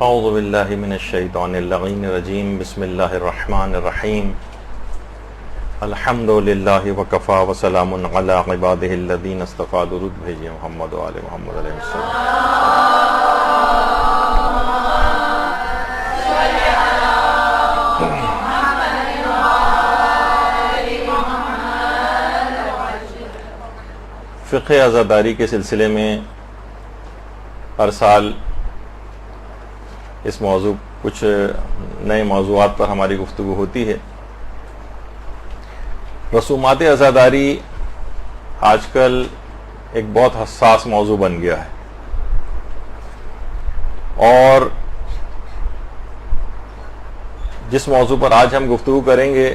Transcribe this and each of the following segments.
اعوذ باللہ من الشیطان اللعین الرجیم بسم اللہ الرحمن الرحیم الحمد للہ وکفا وسلام علی عبادہ الذین اصطفیٰ. درود بھیجئے محمد و آل محمد علیہ السلام. فقہ عزاداری کے سلسلے میں ہر سال اس موضوع کچھ نئے موضوعات پر ہماری گفتگو ہوتی ہے. رسومات عزاداری آج کل ایک بہت حساس موضوع بن گیا ہے، اور جس موضوع پر آج ہم گفتگو کریں گے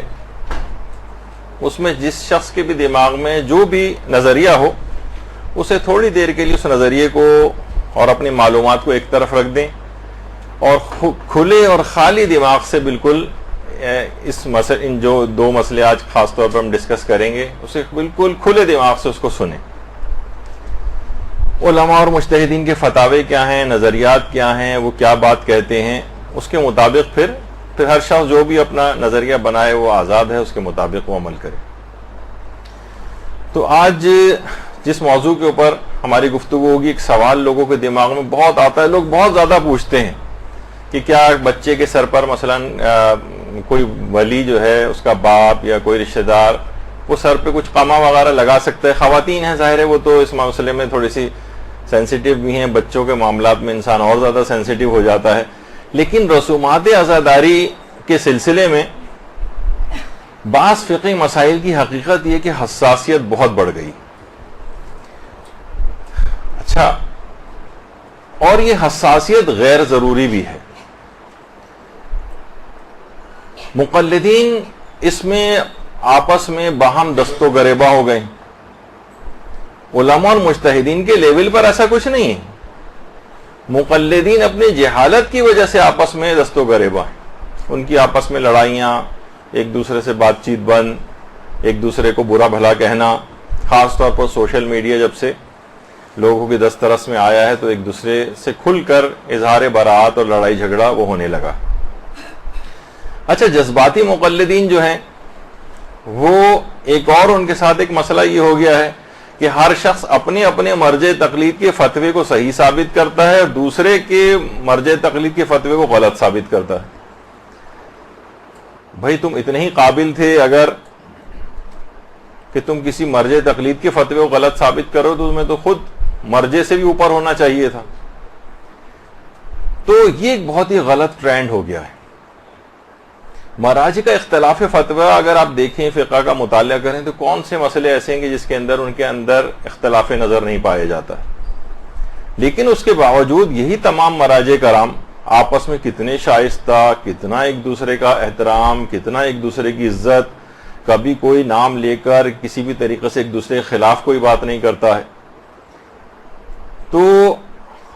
اس میں جس شخص کے بھی دماغ میں جو بھی نظریہ ہو اسے تھوڑی دیر کے لیے اس نظریے کو اور اپنی معلومات کو ایک طرف رکھ دیں اور کھلے اور خالی دماغ سے بالکل ان جو دو مسئلے آج خاص طور پر ہم ڈسکس کریں گے اسے بالکل کھلے دماغ سے اس کو سنیں. علماء اور مجتہدین کے فتاوے کیا ہیں، نظریات کیا ہیں، وہ کیا بات کہتے ہیں، اس کے مطابق پھر ہر شخص جو بھی اپنا نظریہ بنائے وہ آزاد ہے، اس کے مطابق وہ عمل کرے. تو آج جس موضوع کے اوپر ہماری گفتگو ہوگی، ایک سوال لوگوں کے دماغ میں بہت آتا ہے، لوگ بہت زیادہ پوچھتے ہیں کہ کیا بچے کے سر پر مثلا کوئی ولی جو ہے اس کا باپ یا کوئی رشتہ دار وہ سر پہ کچھ قمع وغیرہ لگا سکتا ہے. خواتین ہیں ظاہر ہے وہ تو اس مسئلے میں تھوڑی سی سینسیٹیو بھی ہیں، بچوں کے معاملات میں انسان اور زیادہ سینسیٹیو ہو جاتا ہے. لیکن رسومات عزاداری کے سلسلے میں بعض فقہی مسائل کی حقیقت یہ کہ حساسیت بہت بڑھ گئی. اچھا، اور یہ حساسیت غیر ضروری بھی ہے. مقلدین اس میں آپس میں باہم دست و گریباں ہو گئے. علماء اور مجتہدین کے لیول پر ایسا کچھ نہیں ہے. مقلدین اپنی جہالت کی وجہ سے آپس میں دست و گریباں ہیں. ان کی آپس میں لڑائیاں، ایک دوسرے سے بات چیت بند، ایک دوسرے کو برا بھلا کہنا. خاص طور پر سوشل میڈیا جب سے لوگوں کی دسترس میں آیا ہے تو ایک دوسرے سے کھل کر اظہار براعت اور لڑائی جھگڑا وہ ہونے لگا. اچھا، جذباتی مقلدین جو ہیں وہ ایک اور ان کے ساتھ ایک مسئلہ یہ ہو گیا ہے کہ ہر شخص اپنے اپنے مرجع تقلید کے فتوے کو صحیح ثابت کرتا ہے اور دوسرے کے مرجع تقلید کے فتوے کو غلط ثابت کرتا ہے. بھائی تم اتنے ہی قابل تھے اگر کہ تم کسی مرجع تقلید کے فتوے کو غلط ثابت کرو تو تمہیں تو خود مرجع سے بھی اوپر ہونا چاہیے تھا. تو یہ ایک بہت ہی غلط ٹرینڈ ہو گیا ہے. مراجع کا اختلاف فتویٰ اگر آپ دیکھیں، فقہ کا مطالعہ کریں تو کون سے مسئلے ایسے ہیں کہ جس کے اندر ان کے اندر اختلاف نظر نہیں پایا جاتا ہے. لیکن اس کے باوجود یہی تمام مراجع کرام آپس میں کتنے شائستہ، کتنا ایک دوسرے کا احترام، کتنا ایک دوسرے کی عزت، کبھی کوئی نام لے کر کسی بھی طریقے سے ایک دوسرے کے خلاف کوئی بات نہیں کرتا ہے. تو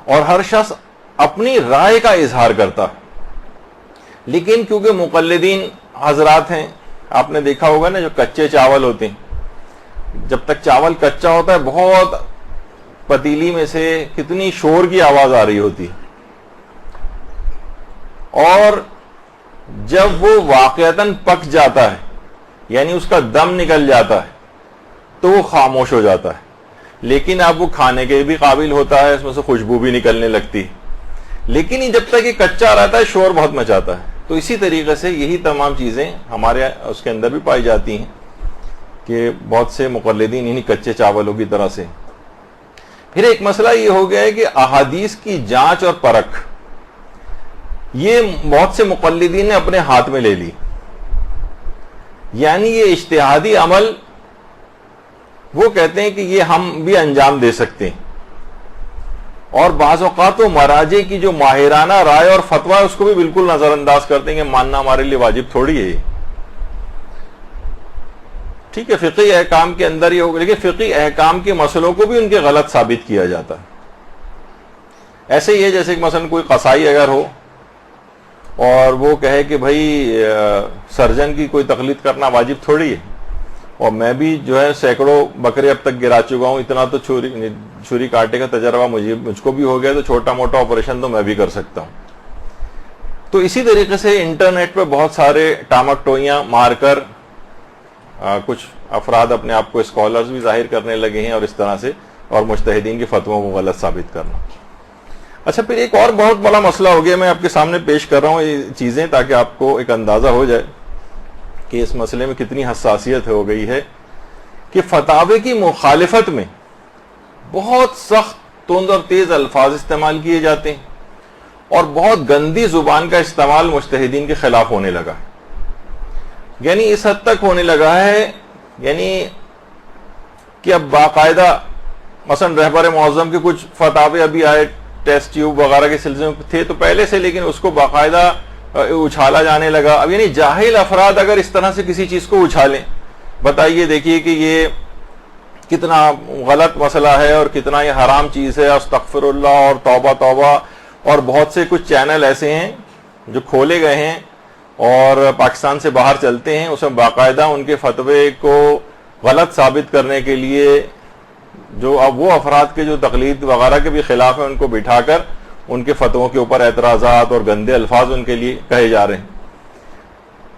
اور ہر شخص اپنی رائے کا اظہار کرتا ہے. لیکن کیونکہ مقلدین حضرات ہیں، آپ نے دیکھا ہوگا نا جو کچے چاول ہوتے ہیں، جب تک چاول کچا ہوتا ہے بہت پتیلی میں سے کتنی شور کی آواز آ رہی ہوتی ہے، اور جب وہ واقعتاً پک جاتا ہے یعنی اس کا دم نکل جاتا ہے تو وہ خاموش ہو جاتا ہے. لیکن اب وہ کھانے کے بھی قابل ہوتا ہے، اس میں سے خوشبو بھی نکلنے لگتی. لیکن جب تک یہ کچا رہتا ہے شور بہت مچاتا ہے. تو اسی طریقے سے یہی تمام چیزیں ہمارے اس کے اندر بھی پائی جاتی ہیں کہ بہت سے مقلدین انہی کچے چاولوں کی طرح سے. پھر ایک مسئلہ یہ ہو گیا ہے کہ احادیث کی جانچ اور پرکھ یہ بہت سے مقلدین نے اپنے ہاتھ میں لے لی. یعنی یہ اجتہادی عمل وہ کہتے ہیں کہ یہ ہم بھی انجام دے سکتے ہیں، اور بعض اوقات وہ مراجع کی جو ماہرانہ رائے اور فتویٰ اس کو بھی بالکل نظر انداز کرتے ہیں کہ ماننا ہمارے لیے واجب تھوڑی ہے. ٹھیک ہے، فقہی احکام کے اندر یہ ہوگا، لیکن فقہی احکام کے مسئلوں کو بھی ان کے غلط ثابت کیا جاتا ہے. ایسے ہی ہے جیسے کہ مثلا کوئی قصائی اگر ہو اور وہ کہے کہ بھائی سرجن کی کوئی تقلید کرنا واجب تھوڑی ہے، اور میں بھی جو ہے سینکڑوں بکرے اب تک گرا چکا ہوں، اتنا تو چھری کاٹے کا تجربہ مجھ کو بھی ہو گیا، تو چھوٹا موٹا آپریشن تو میں بھی کر سکتا ہوں. تو اسی طریقے سے انٹرنیٹ پہ بہت سارے ٹامک ٹوئیاں مار کر کچھ افراد اپنے آپ کو اسکالرز بھی ظاہر کرنے لگے ہیں اور اس طرح سے اور مجتہدین کے فتووں کو غلط ثابت کرنا. اچھا پھر ایک اور بہت بڑا مسئلہ ہو گیا, میں آپ کے سامنے پیش کر رہا ہوں یہ چیزیں تاکہ آپ کو ایک اندازہ ہو جائے کہ اس مسئلے میں کتنی حساسیت ہو گئی ہے, کہ فتاوے کی مخالفت میں بہت سخت تند اور تیز الفاظ استعمال کیے جاتے ہیں اور بہت گندی زبان کا استعمال مجتہدین کے خلاف ہونے لگا, یعنی اس حد تک ہونے لگا ہے یعنی کہ اب باقاعدہ مثلا رہبر معظم کے کچھ فتاوے ابھی آئے ٹیسٹ ٹیوب وغیرہ کے سلسلے میں تھے تو پہلے سے, لیکن اس کو باقاعدہ اچھالا جانے لگا. اب یعنی جاہل افراد اگر اس طرح سے کسی چیز کو اچھالیں, بتائیے دیکھیے کہ یہ کتنا غلط مسئلہ ہے اور کتنا یہ حرام چیز ہے, استغفر اللہ اور توبہ توبہ. اور بہت سے کچھ چینل ایسے ہیں جو کھولے گئے ہیں اور پاکستان سے باہر چلتے ہیں, اس میں باقاعدہ ان کے فتوے کو غلط ثابت کرنے کے لیے جو اب وہ افراد کے جو تقلید وغیرہ کے بھی خلاف ہیں ان کو بٹھا کر ان کے فتووں کے اوپر اعتراضات اور گندے الفاظ ان کے لیے کہے جا رہے ہیں.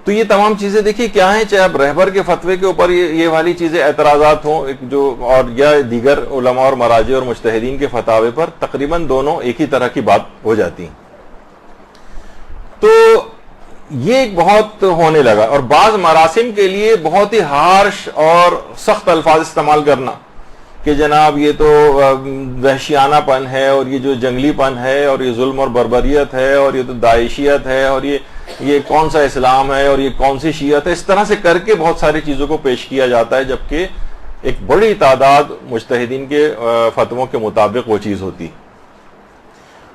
تو یہ تمام چیزیں دیکھیے کیا ہیں, چاہے اب رہبر کے فتوے کے اوپر یہ والی چیزیں اعتراضات ہوں جو اور یا دیگر علماء اور مراجع اور مجتہدین کے فتاوے پر, تقریباً دونوں ایک ہی طرح کی بات ہو جاتی ہیں. تو یہ ایک بہت ہونے لگا, اور بعض مراسم کے لیے بہت ہی ہارش اور سخت الفاظ استعمال کرنا کہ جناب یہ تو وحشیانہ پن ہے اور یہ جو جنگلی پن ہے اور یہ ظلم اور بربریت ہے اور یہ تو داعشیت ہے اور یہ کون سا اسلام ہے اور یہ کون سی شیعت ہے, اس طرح سے کر کے بہت ساری چیزوں کو پیش کیا جاتا ہے, جبکہ ایک بڑی تعداد مجتہدین کے فتووں کے مطابق وہ چیز ہوتی.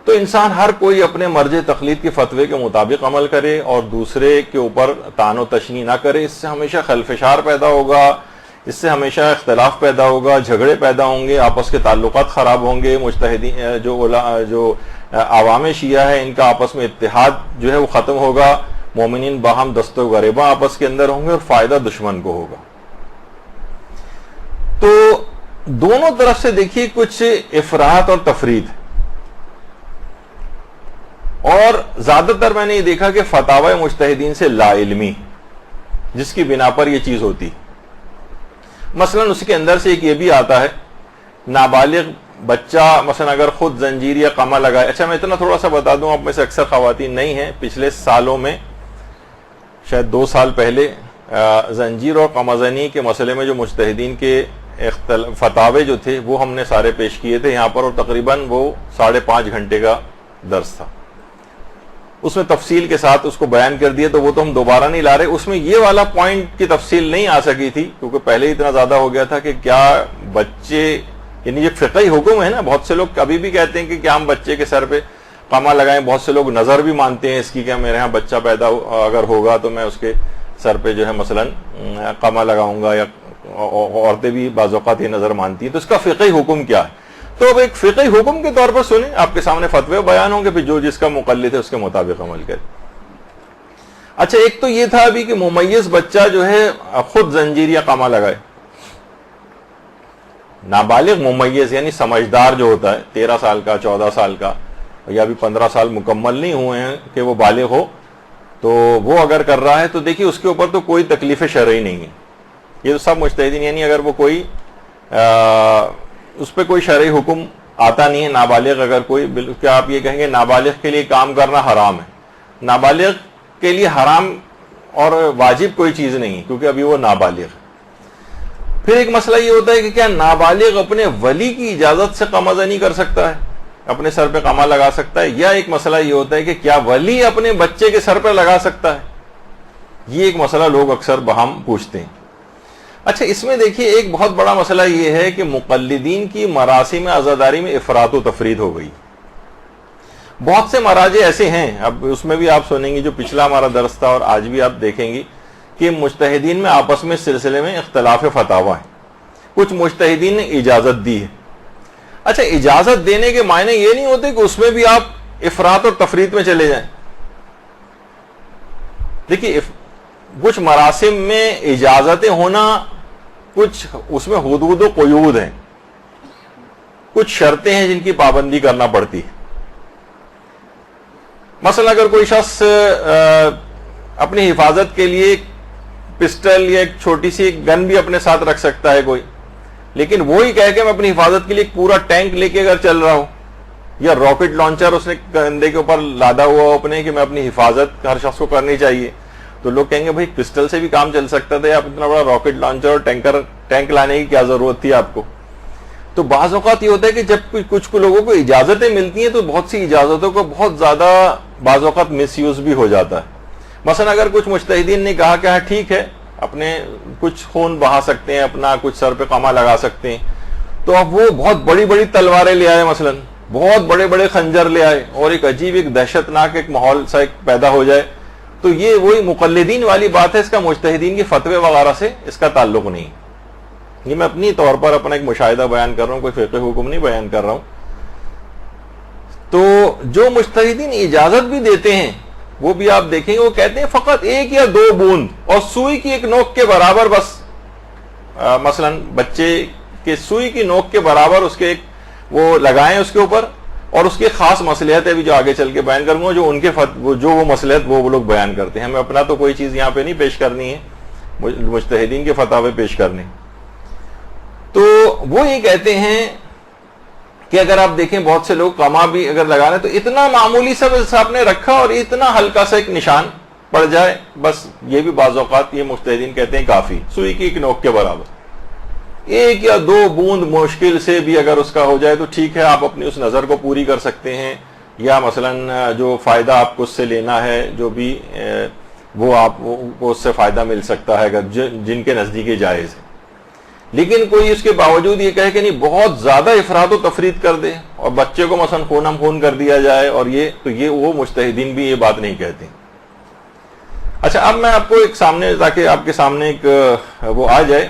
تو انسان ہر کوئی اپنے مرجع تقلید کے فتوے کے مطابق عمل کرے اور دوسرے کے اوپر طعن و تشنیع نہ کرے. اس سے ہمیشہ خلفشار پیدا ہوگا, اس سے ہمیشہ اختلاف پیدا ہوگا, جھگڑے پیدا ہوں گے, آپس کے تعلقات خراب ہوں گے. مجتہدین جو عوام شیعہ ہے ان کا آپس میں اتحاد جو ہے وہ ختم ہوگا, مومنین باہم دست و غریباں آپس کے اندر ہوں گے اور فائدہ دشمن کو ہوگا. تو دونوں طرف سے دیکھیے کچھ افراط اور تفرید, اور زیادہ تر میں نے یہ دیکھا کہ فتاوی مجتہدین سے لا علمی جس کی بنا پر یہ چیز ہوتی. مثلا اس کے اندر سے ایک یہ بھی آتا ہے, نابالغ بچہ مثلا اگر خود زنجیر یا قمع لگائے. اچھا میں اتنا تھوڑا سا بتا دوں, آپ میں سے اکثر خواتین نہیں ہیں, پچھلے سالوں میں شاید 2 سال پہلے زنجیر اور قمع زنی کے مسئلے میں جو مجتہدین کے فتاوے جو تھے وہ ہم نے سارے پیش کیے تھے یہاں پر, اور تقریباً وہ 5.5 گھنٹے کا درس تھا. اس میں تفصیل کے ساتھ اس کو بیان کر دیا, تو وہ تو ہم دوبارہ نہیں لا رہے. اس میں یہ والا پوائنٹ کی تفصیل نہیں آ سکی تھی کیونکہ پہلے ہی اتنا زیادہ ہو گیا تھا کہ کیا بچے, یعنی یہ فقہی حکم ہے نا, بہت سے لوگ ابھی بھی کہتے ہیں کہ کیا ہم بچے کے سر پہ قمع لگائیں. بہت سے لوگ نظر بھی مانتے ہیں اس کی کہ میرے ہاں بچہ پیدا اگر ہوگا تو میں اس کے سر پہ جو ہے مثلا قمع لگاؤں گا, یا عورتیں بھی بعض اوقات یہ نظر مانتی ہیں. تو اس کا فقہی حکم کیا ہے؟ تو اب ایک فقہی حکم کے طور پر سنیں, آپ کے سامنے فتوے بیان ہوں گے, پھر جو جس کا مقلد ہے اس کے مطابق عمل کرے. اچھا ایک تو یہ تھا ابھی کہ ممیز بچہ جو ہے خود زنجیر یا قمع لگائے. نابالغ ممیز یعنی سمجھدار جو ہوتا ہے 13 سال کا 14 سال کا یا بھی 15 سال مکمل نہیں ہوئے ہیں کہ وہ بالغ ہو, تو وہ اگر کر رہا ہے تو دیکھیے اس کے اوپر تو کوئی تکلیف شرعی نہیں ہے. یہ تو سب مجتہدین, یعنی اگر وہ کوئی اس پہ کوئی شرعی حکم آتا نہیں ہے. نابالغ اگر کوئی, کیا آپ یہ کہیں گے نابالغ کے لیے کام کرنا حرام ہے؟ نابالغ کے لیے حرام اور واجب کوئی چیز نہیں ہے کیونکہ ابھی وہ نابالغ ہے. پھر ایک مسئلہ یہ ہوتا ہے کہ کیا نابالغ اپنے ولی کی اجازت سے قمع زنی کر سکتا ہے, اپنے سر پہ قمع لگا سکتا ہے؟ یا ایک مسئلہ یہ ہوتا ہے کہ کیا ولی اپنے بچے کے سر پہ لگا سکتا ہے؟ یہ ایک مسئلہ لوگ اکثر بہم پوچھتے ہیں. اچھا اس میں دیکھیے ایک بہت بڑا مسئلہ یہ ہے کہ مقلدین کی مراسم عزاداری میں افراط و تفرید ہو گئی. بہت سے مراجع ایسے ہیں, اب اس میں بھی آپ سنیں گی جو پچھلا ہمارا درس تھا اور آج بھی آپ دیکھیں گی کہ مجتہدین میں آپس میں اس سلسلے میں اختلاف فتاوی ہیں. کچھ مجتہدین نے اجازت دی ہے. اچھا اجازت دینے کے معنی یہ نہیں ہوتے کہ اس میں بھی آپ افراط اور تفرید میں چلے جائیں. دیکھیے کچھ مراسم میں اجازتیں ہونا, کچھ اس میں حدود و قیود ہیں, کچھ شرطیں ہیں جن کی پابندی کرنا پڑتی ہے. مثلا اگر کوئی شخص اپنی حفاظت کے لیے ایک پسٹل یا ایک چھوٹی سی گن بھی اپنے ساتھ رکھ سکتا ہے کوئی، لیکن وہی کہہ کہ میں اپنی حفاظت کے لیے ایک پورا ٹینک لے کے اگر چل رہا ہوں، یا راکٹ لانچر اس نے کندھے کے اوپر لادا ہوا ہو اپنے کہ میں اپنی حفاظت ہر شخص کو کرنی چاہیے، تو لوگ کہیں گے بھائی پسٹل سے بھی کام چل سکتا تھا، آپ اتنا بڑا راکٹ لانچر اور ٹینک لانے کی کیا ضرورت تھی آپ کو؟ تو بعض اوقات یہ ہوتا ہے کہ جب کچھ لوگوں کو اجازتیں ملتی ہیں تو بہت سی اجازتوں کو بہت زیادہ بعض اوقات مس یوز بھی ہو جاتا ہے. مثلا اگر کچھ مجتہدین نے کہا کہ ہاں ٹھیک ہے اپنے کچھ خون بہا سکتے ہیں، اپنا کچھ سر پہ قمع لگا سکتے ہیں، تو اب وہ بہت بڑی بڑی تلواریں لے آئے، مثلا بہت بڑے بڑے خنجر لے آئے اور ایک عجیب ایک دہشت ناک ایک ماحول سا ایک پیدا ہو جائے، تو یہ وہی مقلدین والی بات ہے، اس کا مجتہدین کے فتوے وغیرہ سے اس کا تعلق نہیں. یہ میں اپنی طور پر اپنا ایک مشاہدہ بیان کر رہا ہوں، کوئی فقہ حکم نہیں بیان کر رہا ہوں. تو جو مجتہدین اجازت بھی دیتے ہیں وہ بھی آپ دیکھیں گے وہ کہتے ہیں فقط 1 یا 2 بوند اور سوئی کی ایک نوک کے برابر بس، مثلا بچے کے سوئی کی نوک کے برابر اس کے ایک وہ لگائیں اس کے اوپر، اور اس کی خاص مصلحت ہے بھی جو آگے چل کے بیان کروں گا، جو ان کے جو وہ مصلحت وہ لوگ بیان کرتے ہیں. ہمیں اپنا تو کوئی چیز یہاں پہ نہیں پیش کرنی ہے، مجتہدین کے فتاوے پیش کرنے. تو وہ یہ کہتے ہیں کہ اگر آپ دیکھیں بہت سے لوگ قمع بھی اگر لگانے تو اتنا معمولی سا بس آپ نے رکھا اور اتنا ہلکا سا ایک نشان پڑ جائے، بس یہ بھی بعض اوقات یہ مجتہدین کہتے ہیں کافی، سوئی کی ایک نوک کے برابر. 1 یا 2 بوند مشکل سے بھی اگر اس کا ہو جائے تو ٹھیک ہے، آپ اپنی اس نظر کو پوری کر سکتے ہیں، یا مثلا جو فائدہ آپ کو اس سے لینا ہے جو بھی وہ آپ کو اس سے فائدہ مل سکتا ہے اگر جن کے نزدیک جائز ہے. لیکن کوئی اس کے باوجود یہ کہے کہ نہیں بہت زیادہ افراد و تفرید کر دے اور بچے کو مثلا خون ہم خون کر دیا جائے، اور یہ وہ مجتہدین بھی یہ بات نہیں کہتے. اچھا اب میں آپ کو ایک سامنے تاکہ آپ کے سامنے ایک وہ آ جائے،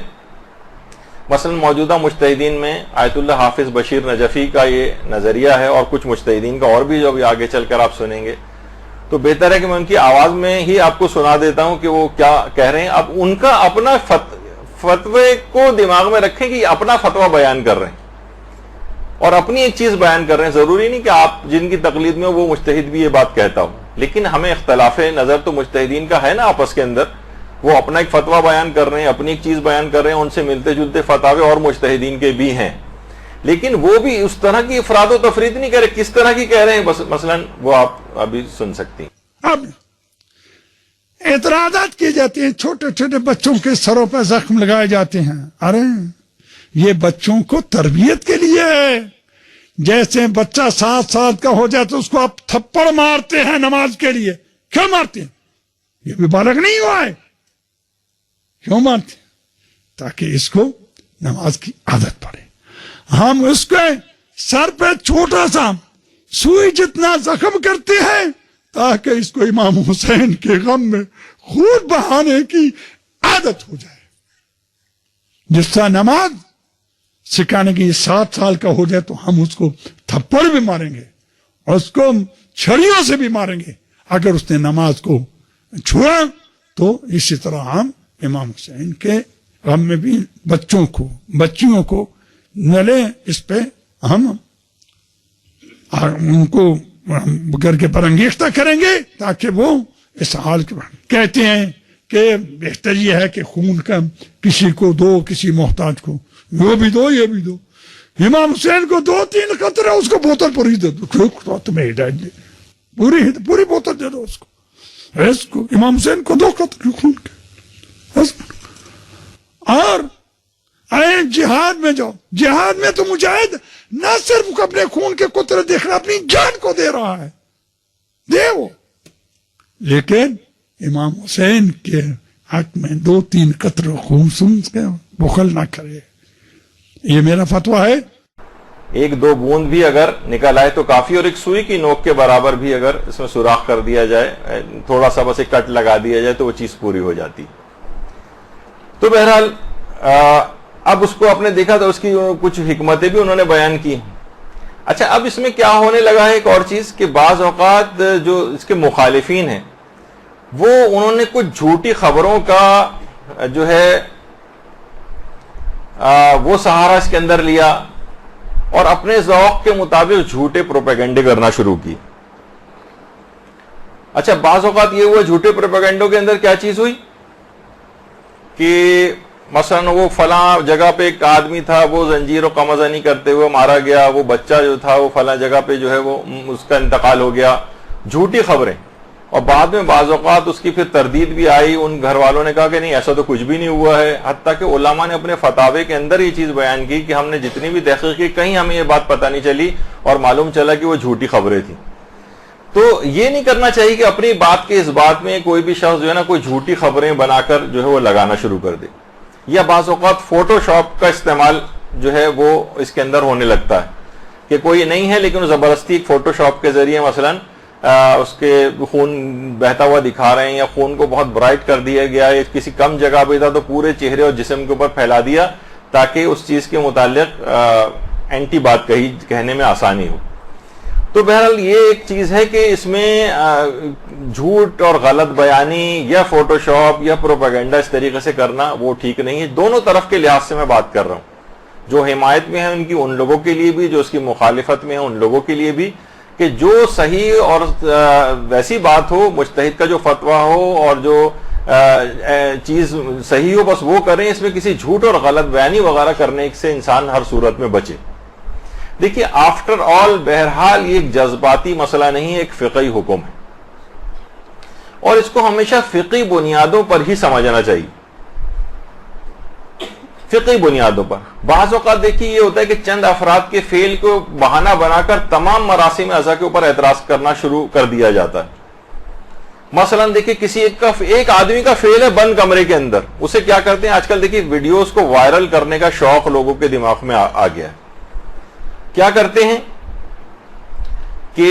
مثلا موجودہ مجتہدین میں آیت اللہ حافظ بشیر نجفی کا یہ نظریہ ہے، اور کچھ مجتہدین کا اور بھی جو ابھی آگے چل کر آپ سنیں گے، تو بہتر ہے کہ میں ان کی آواز میں ہی آپ کو سنا دیتا ہوں کہ وہ کیا کہہ رہے ہیں. اب ان کا اپنا فتوے کو دماغ میں رکھیں کہ یہ اپنا فتویٰ بیان کر رہے ہیں اور اپنی ایک چیز بیان کر رہے ہیں. ضروری نہیں کہ آپ جن کی تقلید میں وہ مجتہد بھی یہ بات کہتا ہو، لیکن ہمیں اختلاف نظر تو مجتہدین کا ہے نا آپس کے اندر. وہ اپنا ایک فتویٰ بیان کر رہے ہیں، اپنی ایک چیز بیان کر رہے ہیں، ان سے ملتے جلتے فتاوے اور مجتہدین کے بھی ہیں، لیکن وہ بھی اس طرح کی افراد و تفرید نہیں کہہ رہے. کس طرح کی کہہ رہے ہیں مثلا وہ آپ ابھی سن سکتی ہیں. اب اعتراضات کیے جاتے ہیں، چھوٹے چھوٹے بچوں کے سروں پہ زخم لگائے جاتے ہیں. ارے یہ بچوں کو تربیت کے لیے ہے. جیسے بچہ 7 سال کا ہو جائے تو اس کو آپ تھپڑ مارتے ہیں نماز کے لیے. کیوں مارتے ہیں؟ یہ بھی بالغ نہیں ہوا ہے. کیوں مارتے ہیں؟ تاکہ اس کو نماز کی عادت پڑے. ہم اس کے سر پہ چھوٹا سا سوئی جتنا زخم کرتے ہیں تاکہ اس کو امام حسین کے غم میں خون بہانے کی عادت ہو جائے. جس طرح نماز سکھانے کی 7 سال کا ہو جائے تو ہم اس کو تھپڑ بھی ماریں گے اور اس کو چھڑیوں سے بھی ماریں گے اگر اس نے نماز کو چھوڑا. تو اسی طرح ہم امام حسین کے غم میں بھی بچیوں کو نہ لیں، اس پہ ہم ان کو کر کے برانگیختہ کریں گے تاکہ وہ اس حال کے بعد کہتے ہیں کہ بہتر یہ ہے کہ خون کا کسی کو دو، کسی محتاج کو وہ بھی دو یہ بھی دو. امام حسین کو 2-3 قطرے اس کو بوتل پوری دے دو، تمہیں ہدایت دے پوری بوتل دے دو اس کو امام حسین کو 2 قطرے خون کے. اور جہاد میں جاؤ، جہاد میں تو مجاہد نہ صرف اپنے خون کے قطرے دیکھ رہا، اپنی جان کو دے رہا ہے، دے وہ، لیکن امام حسین کے حق میں 2-3 قطرے خون سن کے بخل نہ کرے. یہ میرا فتویٰ ہے. 1-2 بوند بھی اگر نکل آئے تو کافی، اور ایک سوئی کی نوک کے برابر بھی اگر اس میں سوراخ کر دیا جائے، تھوڑا سا بس ایک کٹ لگا دیا جائے تو وہ چیز پوری ہو جاتی. تو بہرحال اب اس کو آپ نے دیکھا تو اس کی کچھ حکمتیں بھی انہوں نے بیان کی. اچھا اب اس میں کیا ہونے لگا ہے ایک اور چیز کہ بعض اوقات جو اس کے مخالفین ہیں وہ انہوں نے کچھ جھوٹی خبروں کا جو ہے وہ سہارا اس کے اندر لیا اور اپنے ذوق کے مطابق جھوٹے پروپیگنڈے کرنا شروع کی. اچھا بعض اوقات یہ ہوا جھوٹے پروپیگنڈوں کے اندر کیا چیز ہوئی کہ مثلا وہ فلاں جگہ پہ ایک آدمی تھا, وہ زنجیر و قمزنی کرتے ہوئے مارا گیا, وہ بچہ جو تھا وہ فلاں جگہ پہ جو ہے وہ اس کا انتقال ہو گیا, جھوٹی خبریں. اور بعد میں بعض اوقات اس کی پھر تردید بھی آئی, ان گھر والوں نے کہا کہ نہیں ایسا تو کچھ بھی نہیں ہوا ہے, حتیٰ کہ علماء نے اپنے فتاوے کے اندر یہ چیز بیان کی کہ ہم نے جتنی بھی تحقیق کی کہیں ہمیں یہ بات پتہ نہیں چلی اور معلوم چلا کہ وہ جھوٹی خبریں تھیں. تو یہ نہیں کرنا چاہیے کہ اپنی بات کے اس بات میں کوئی بھی شخص جو ہے نا کوئی جھوٹی خبریں بنا کر جو ہے وہ لگانا شروع کر دے, یا بعض اوقات فوٹو شاپ کا استعمال جو ہے وہ اس کے اندر ہونے لگتا ہے کہ کوئی نہیں ہے لیکن زبردستی ایک فوٹو شاپ کے ذریعے مثلا اس کے خون بہتا ہوا دکھا رہے ہیں, یا خون کو بہت برائٹ کر دیا گیا ہے, کسی کم جگہ پہ تھا تو پورے چہرے اور جسم کے اوپر پھیلا دیا تاکہ اس چیز کے متعلق اینٹی بات کہنے میں آسانی ہو. تو بہرحال یہ ایک چیز ہے کہ اس میں جھوٹ اور غلط بیانی یا فوٹو شاپ یا پروپیگنڈا اس طریقے سے کرنا وہ ٹھیک نہیں ہے. دونوں طرف کے لحاظ سے میں بات کر رہا ہوں, جو حمایت میں ہے ان کی ان لوگوں کے لیے بھی, جو اس کی مخالفت میں ہے ان لوگوں کے لیے بھی, کہ جو صحیح اور ویسی بات ہو, مجتہد کا جو فتویٰ ہو اور جو چیز صحیح ہو بس وہ کریں, اس میں کسی جھوٹ اور غلط بیانی وغیرہ کرنے سے انسان ہر صورت میں بچے. دیکھیے آفٹر آل بہرحال یہ ایک جذباتی مسئلہ نہیں ہے, ایک فقہی حکم ہے اور اس کو ہمیشہ فقہی بنیادوں پر ہی سمجھنا چاہیے, فقہی بنیادوں پر. بعض اوقات دیکھیے یہ ہوتا ہے کہ چند افراد کے فعل کو بہانہ بنا کر تمام مراسم اعضاء کے اوپر اعتراض کرنا شروع کر دیا جاتا ہے. مثلا دیکھیے کسی ایک آدمی کا فعل ہے بند کمرے کے اندر, اسے کیا کرتے ہیں آج کل دیکھیے ویڈیوز کو وائرل کرنے کا شوق لوگوں کے دماغ میں آ گیا ہے. کیا کرتے ہیں کہ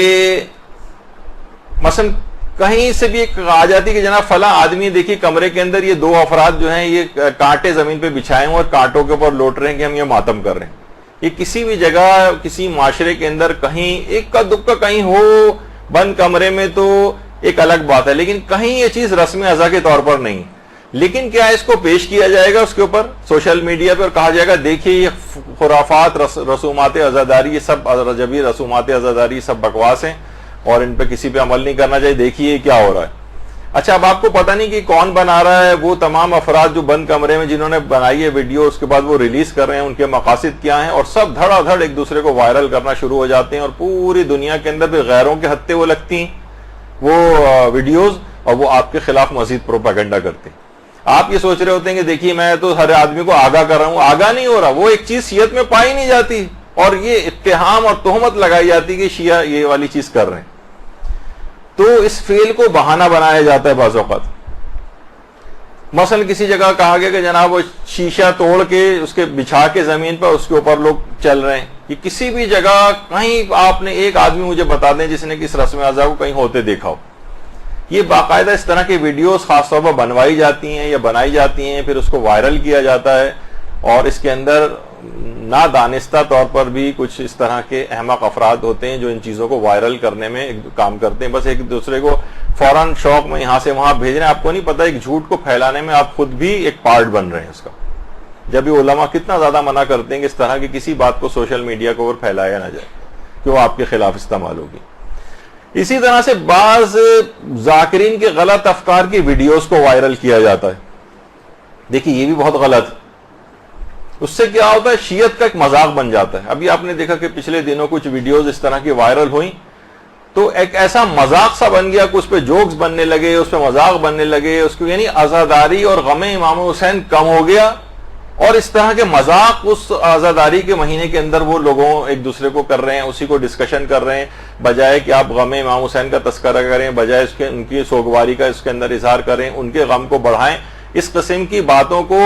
مثلا کہیں سے بھی ایک آ جاتی کہ جناب فلاں آدمی دیکھیے کمرے کے اندر یہ دو افراد جو ہیں یہ کانٹے زمین پہ بچھائے ہیں اور کانٹوں کے اوپر لوٹ رہے ہیں کہ ہم یہ ماتم کر رہے ہیں. یہ کسی بھی جگہ کسی معاشرے کے اندر کہیں ایک کا دکا کہیں ہو بند کمرے میں تو ایک الگ بات ہے, لیکن کہیں یہ چیز رسم اعضاء کے طور پر نہیں. لیکن کیا اس کو پیش کیا جائے گا اس کے اوپر سوشل میڈیا پہ اور کہا جائے گا دیکھیے یہ خرافات رسومات عزاداری یہ سب رجبی رسومات عزاداری یہ سب بکواس ہیں اور ان پہ کسی پہ عمل نہیں کرنا چاہیے, دیکھیے کیا ہو رہا ہے. اچھا اب آپ کو پتہ نہیں کہ کون بنا رہا ہے, وہ تمام افراد جو بند کمرے میں جنہوں نے بنائی ہے ویڈیو اس کے بعد وہ ریلیز کر رہے ہیں, ان کے مقاصد کیا ہیں, اور سب دھڑا دھڑ ایک دوسرے کو وائرل کرنا شروع ہو جاتے ہیں اور پوری دنیا کے اندر بھی غیروں کے ہتھے وہ لگتی ہیں وہ ویڈیوز, اور وہ آپ کے خلاف مزید پروپیگنڈا کرتے ہیں. آپ یہ سوچ رہے ہوتے ہیں کہ دیکھیے میں تو ہر آدمی کو آگاہ کر رہا ہوں, آگاہ نہیں ہو رہا, وہ ایک چیز شیعت میں پائی نہیں جاتی اور یہ اتہام اور تہمت لگائی جاتی کہ شیعہ یہ والی چیز کر رہے ہیں. تو اس فعل کو بہانہ بنایا جاتا ہے بعض اوقات. مثلا کسی جگہ کہا گیا کہ جناب وہ شیشہ توڑ کے اس کے بچھا کے زمین پر اس کے اوپر لوگ چل رہے ہیں. یہ کسی بھی جگہ کہیں آپ نے ایک آدمی مجھے بتا دیں جس نے کس رسم اعضاء کو کہیں ہوتے دیکھا ہو. یہ باقاعدہ اس طرح کے ویڈیوز خاص طور پر بنوائی جاتی ہیں یا بنائی جاتی ہیں, پھر اس کو وائرل کیا جاتا ہے اور اس کے اندر نادانستہ طور پر بھی کچھ اس طرح کے احمق افراد ہوتے ہیں جو ان چیزوں کو وائرل کرنے میں کام کرتے ہیں, بس ایک دوسرے کو فوراً شوق میں یہاں سے وہاں بھیج رہے ہیں. آپ کو نہیں پتا ایک جھوٹ کو پھیلانے میں آپ خود بھی ایک پارٹ بن رہے ہیں اس کا, جبکہ علماء کتنا زیادہ منع کرتے ہیں کہ اس طرح کی کسی بات کو سوشل میڈیا کے اوپر پھیلایا نہ جائے کہ وہ آپ کے خلاف استعمال ہوگی. اسی طرح سے بعض ذاکرین کے غلط افکار کی ویڈیوز کو وائرل کیا جاتا ہے. دیکھیے یہ بھی بہت غلط ہے. اس سے کیا ہوتا ہے شیعت کا ایک مذاق بن جاتا ہے. ابھی آپ نے دیکھا کہ پچھلے دنوں کچھ ویڈیوز اس طرح کی وائرل ہوئیں تو ایک ایسا مذاق سا بن گیا کہ اس پہ جوکس بننے لگے, اس پہ مذاق بننے لگے, اس کو یعنی عزاداری اور غم امام حسین کم ہو گیا, اور اس طرح کے مذاق اس عزاداری کے مہینے کے اندر وہ لوگوں ایک دوسرے کو کر رہے ہیں, اسی کو ڈسکشن کر رہے ہیں, بجائے کہ آپ غم امام حسین کا تذکرہ کریں, بجائے اس کے ان کی سوگواری کا اس کے اندر اظہار کریں, ان کے غم کو بڑھائیں. اس قسم کی باتوں کو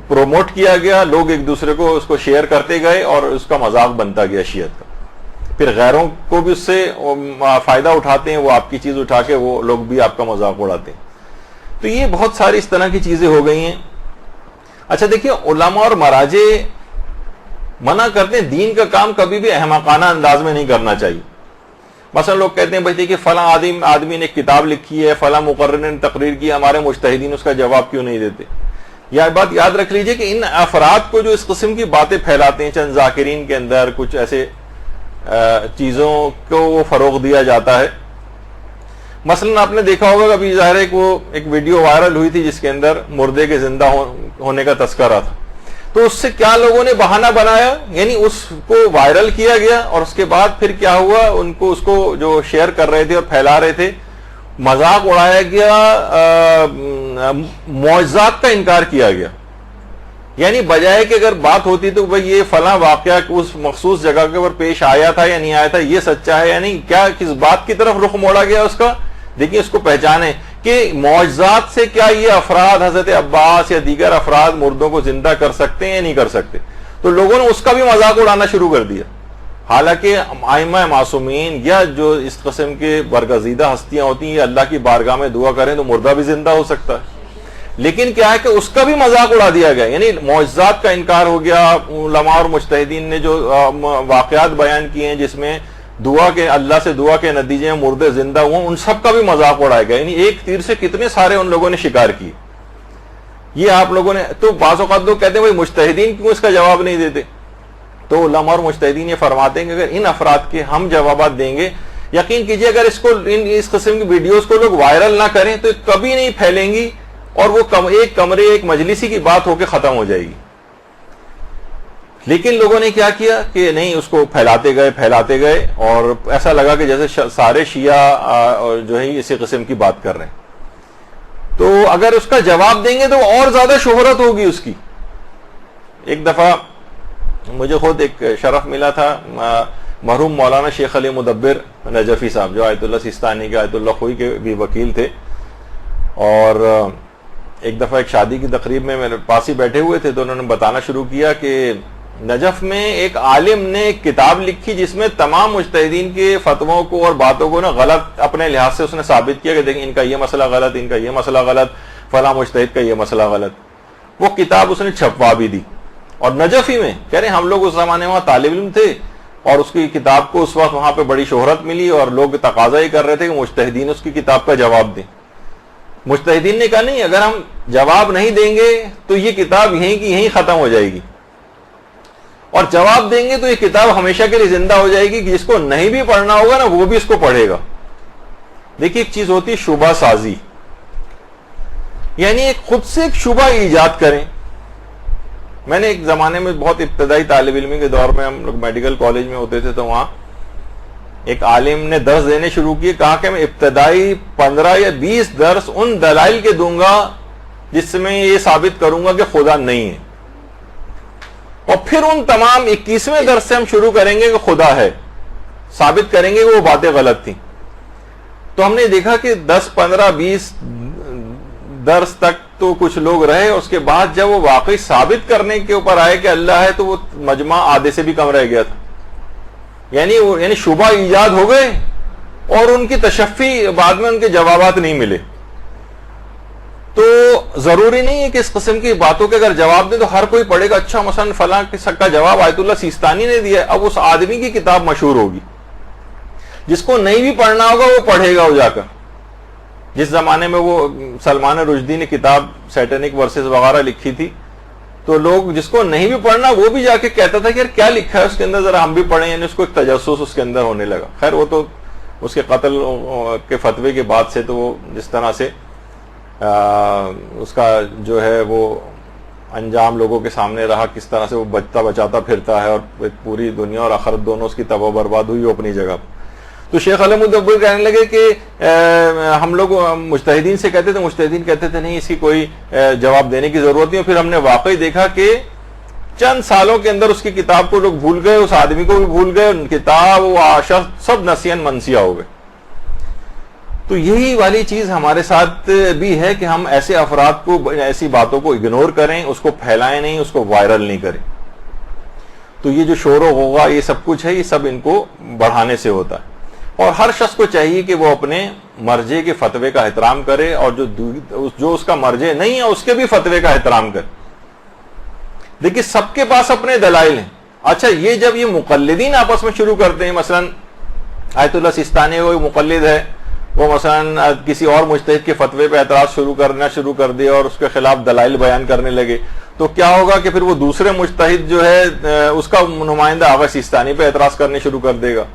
پروموٹ کیا گیا, لوگ ایک دوسرے کو اس کو شیئر کرتے گئے اور اس کا مذاق بنتا گیا شیعت کا. پھر غیروں کو بھی اس سے فائدہ اٹھاتے ہیں, وہ آپ کی چیز اٹھا کے وہ لوگ بھی آپ کا مذاق اڑاتے ہیں. تو یہ بہت ساری اس طرح کی چیزیں ہو گئی ہیں. اچھا دیکھیے علماء اور مراجع منع کرتے ہیں دین کا کام کبھی بھی احمقانہ انداز میں نہیں کرنا چاہیے. مثلا لوگ کہتے ہیں بھائی دیکھیے فلاں آدمی نے ایک کتاب لکھی ہے, فلاں مقرر نے تقریر کی, ہمارے مجتہدین اس کا جواب کیوں نہیں دیتے. یہ بات یاد رکھ لیجئے کہ ان افراد کو جو اس قسم کی باتیں پھیلاتے ہیں, چند ذاکرین کے اندر کچھ ایسے چیزوں کو وہ فروغ دیا جاتا ہے مثلا آپ نے دیکھا ہوگا ابھی ظاہر ہے کہ وہ ایک ویڈیو وائرل ہوئی تھی جس کے اندر مردے کے زندہ ہونے کا تذکرہ تھا، تو اس سے کیا لوگوں نے بہانہ بنایا، یعنی اس کو وائرل کیا گیا اور اس کے بعد پھر کیا ہوا، اس کو جو شیئر کر رہے تھے اور پھیلا رہے تھے، مذاق اڑایا گیا، معجزات کا انکار کیا گیا. یعنی بجائے کہ اگر بات ہوتی تو بھئی یہ فلاں واقعہ اس مخصوص جگہ کے اوپر پیش آیا تھا یا نہیں آیا تھا، یہ سچا ہے یا نہیں، کیا کس بات کی طرف رخ موڑا گیا اس کا. دیکھیں اس کو پہچانیں کہ معجزات سے کیا یہ افراد حضرت عباس یا دیگر افراد مردوں کو زندہ کر سکتے ہیں یا نہیں کر سکتے. تو لوگوں نے اس کا بھی مذاق اڑانا شروع کر دیا، حالانکہ ائمہ معصومین یا جو اس قسم کے برگزیدہ ہستیاں ہوتی ہیں یہ اللہ کی بارگاہ میں دعا کریں تو مردہ بھی زندہ ہو سکتا ہے. لیکن کیا ہے کہ اس کا بھی مذاق اڑا دیا گیا، یعنی معجزات کا انکار ہو گیا. علماء اور مجتہدین نے جو واقعات بیان کیے ہیں جس میں دعا کے اللہ سے دعا کے نتیجے میں مردے زندہ ہوئے، ان سب کا بھی مذاق اڑایا گیا. یعنی ایک تیر سے کتنے سارے ان لوگوں نے شکار کیے. یہ آپ لوگوں نے تو بعض اوقات لوگ کہتے ہیں بھائی مجتہدین کیوں اس کا جواب نہیں دیتے، تو علماء اور مجتہدین یہ فرماتے ہیں کہ اگر ان افراد کے ہم جوابات دیں گے، یقین کیجئے اگر اس قسم کی ویڈیوز کو لوگ وائرل نہ کریں تو کبھی نہیں پھیلیں گی اور وہ ایک کمرے ایک مجلسی کی بات ہو کے ختم ہو جائے گی. لیکن لوگوں نے کیا کیا کہ نہیں، اس کو پھیلاتے گئے اور ایسا لگا کہ جیسے سارے شیعہ جو ہے اسی قسم کی بات کر رہے ہیں. تو اگر اس کا جواب دیں گے تو اور زیادہ شہرت ہوگی اس کی. ایک دفعہ مجھے خود ایک شرف ملا تھا، مرحوم مولانا شیخ علی مدبر نجفی صاحب جو آیت اللہ سیستانی کے آیت اللہ خوئی کے بھی وکیل تھے، اور ایک دفعہ ایک شادی کی تقریب میں میرے پاس ہی بیٹھے ہوئے تھے تو انہوں نے بتانا شروع کیا کہ نجف میں ایک عالم نے ایک کتاب لکھی جس میں تمام مجتہدین کے فتووں کو اور باتوں کو غلط اپنے لحاظ سے اس نے ثابت کیا کہ دیکھیں ان کا یہ مسئلہ غلط، ان کا یہ مسئلہ غلط، فلاں مجتہد کا یہ مسئلہ غلط. وہ کتاب اس نے چھپوا بھی دی، اور نجف ہی میں کہہ رہے ہیں ہم لوگ اس زمانے میں طالب علم تھے اور اس کی کتاب کو اس وقت وہاں پہ بڑی شہرت ملی اور لوگ تقاضا ہی کر رہے تھے کہ مجتہدین اس کی کتاب کا جواب دیں. مجتہدین نے کہا نہیں، اگر ہم جواب نہیں دیں گے تو یہ کتاب یہیں کی یہیں ختم ہو جائے گی، اور جواب دیں گے تو یہ کتاب ہمیشہ کے لیے زندہ ہو جائے گی، جس کو نہیں بھی پڑھنا ہوگا نا وہ بھی اس کو پڑھے گا. دیکھیے ایک چیز ہوتی ہے شبہ سازی، یعنی ایک خود سے ایک شبہ ایجاد کریں. میں نے ایک زمانے میں بہت ابتدائی طالب علمی کے دور میں ہم لوگ میڈیکل کالج میں ہوتے تھے تو وہاں ایک عالم نے درس دینے شروع کیے، کہا کہ میں ابتدائی 15 یا 20 درس ان دلائل کے دوں گا جس میں یہ ثابت کروں گا کہ خدا نہیں ہے، اور پھر ان تمام 21ویں درس سے ہم شروع کریں گے کہ خدا ہے، ثابت کریں گے کہ وہ باتیں غلط تھیں. تو ہم نے دیکھا کہ 10 15 20 درس تک تو کچھ لوگ رہے، اس کے بعد جب وہ واقعی ثابت کرنے کے اوپر آئے کہ اللہ ہے تو وہ مجمع آدھے سے بھی کم رہ گیا تھا. یعنی شبہ ایجاد ہو گئے اور ان کی تشفی بعد میں ان کے جوابات نہیں ملے. تو ضروری نہیں ہے کہ اس قسم کی باتوں کے اگر جواب دیں تو ہر کوئی پڑھے گا. اچھا مثلا فلاں کا جواب آیت اللہ سیستانی نے دیا، اب اس آدمی کی کتاب مشہور ہوگی، جس کو نہیں بھی پڑھنا ہوگا وہ پڑھے گا وہ جا کر. جس زمانے میں وہ سلمان رشدی نے کتاب سیٹنک ورسز وغیرہ لکھی تھی تو لوگ جس کو نہیں بھی پڑھنا وہ بھی جا کے کہتا تھا کہ یار کیا لکھا ہے اس کے اندر، ذرا ہم بھی پڑھیں. یعنی اس کو ایک تجسس اس کے اندر ہونے لگا. خیر وہ تو اس کے قتل کے فتوے کے بعد سے تو وہ جس طرح سے اس کا جو ہے وہ انجام لوگوں کے سامنے رہا، کس طرح سے وہ بچاتا پھرتا ہے اور پوری دنیا اور آخرت دونوں اس کی تباہ و برباد ہوئی اپنی جگہ. تو شیخ علی مدبر کہنے لگے کہ ہم لوگ مجتہدین سے کہتے تھے، مجتہدین کہتے تھے نہیں اس کی کوئی جواب دینے کی ضرورت نہیں. پھر ہم نے واقعی دیکھا کہ چند سالوں کے اندر اس کی کتاب کو لوگ بھول گئے، اس آدمی کو بھی بھول گئے، کتاب وہ شخص سب نسین منسیہ ہو گئے. تو یہی والی چیز ہمارے ساتھ بھی ہے کہ ہم ایسے افراد کو، ایسی باتوں کو اگنور کریں، اس کو پھیلائیں نہیں، اس کو وائرل نہیں کریں. تو یہ جو شور و غوغا یہ سب کچھ ہے، یہ سب ان کو بڑھانے سے ہوتا ہے. اور ہر شخص کو چاہیے کہ وہ اپنے مرجع کے فتوے کا احترام کرے، اور جو اس کا مرجع نہیں ہے اس کے بھی فتوے کا احترام کرے. دیکھیے سب کے پاس اپنے دلائل ہیں. اچھا یہ جب یہ مقلدین آپس میں شروع کرتے ہیں، مثلا آیت اللہ سیستانی وہ مقلد ہے، وہ مثلا کسی اور مجتہد کے فتوے پہ اعتراض شروع کر دے اور اس کے خلاف دلائل بیان کرنے لگے، تو کیا ہوگا کہ پھر وہ دوسرے مجتہد جو ہے اس کا نمائندہ آغا سیستانی پہ اعتراض کرنے شروع کر دے گا،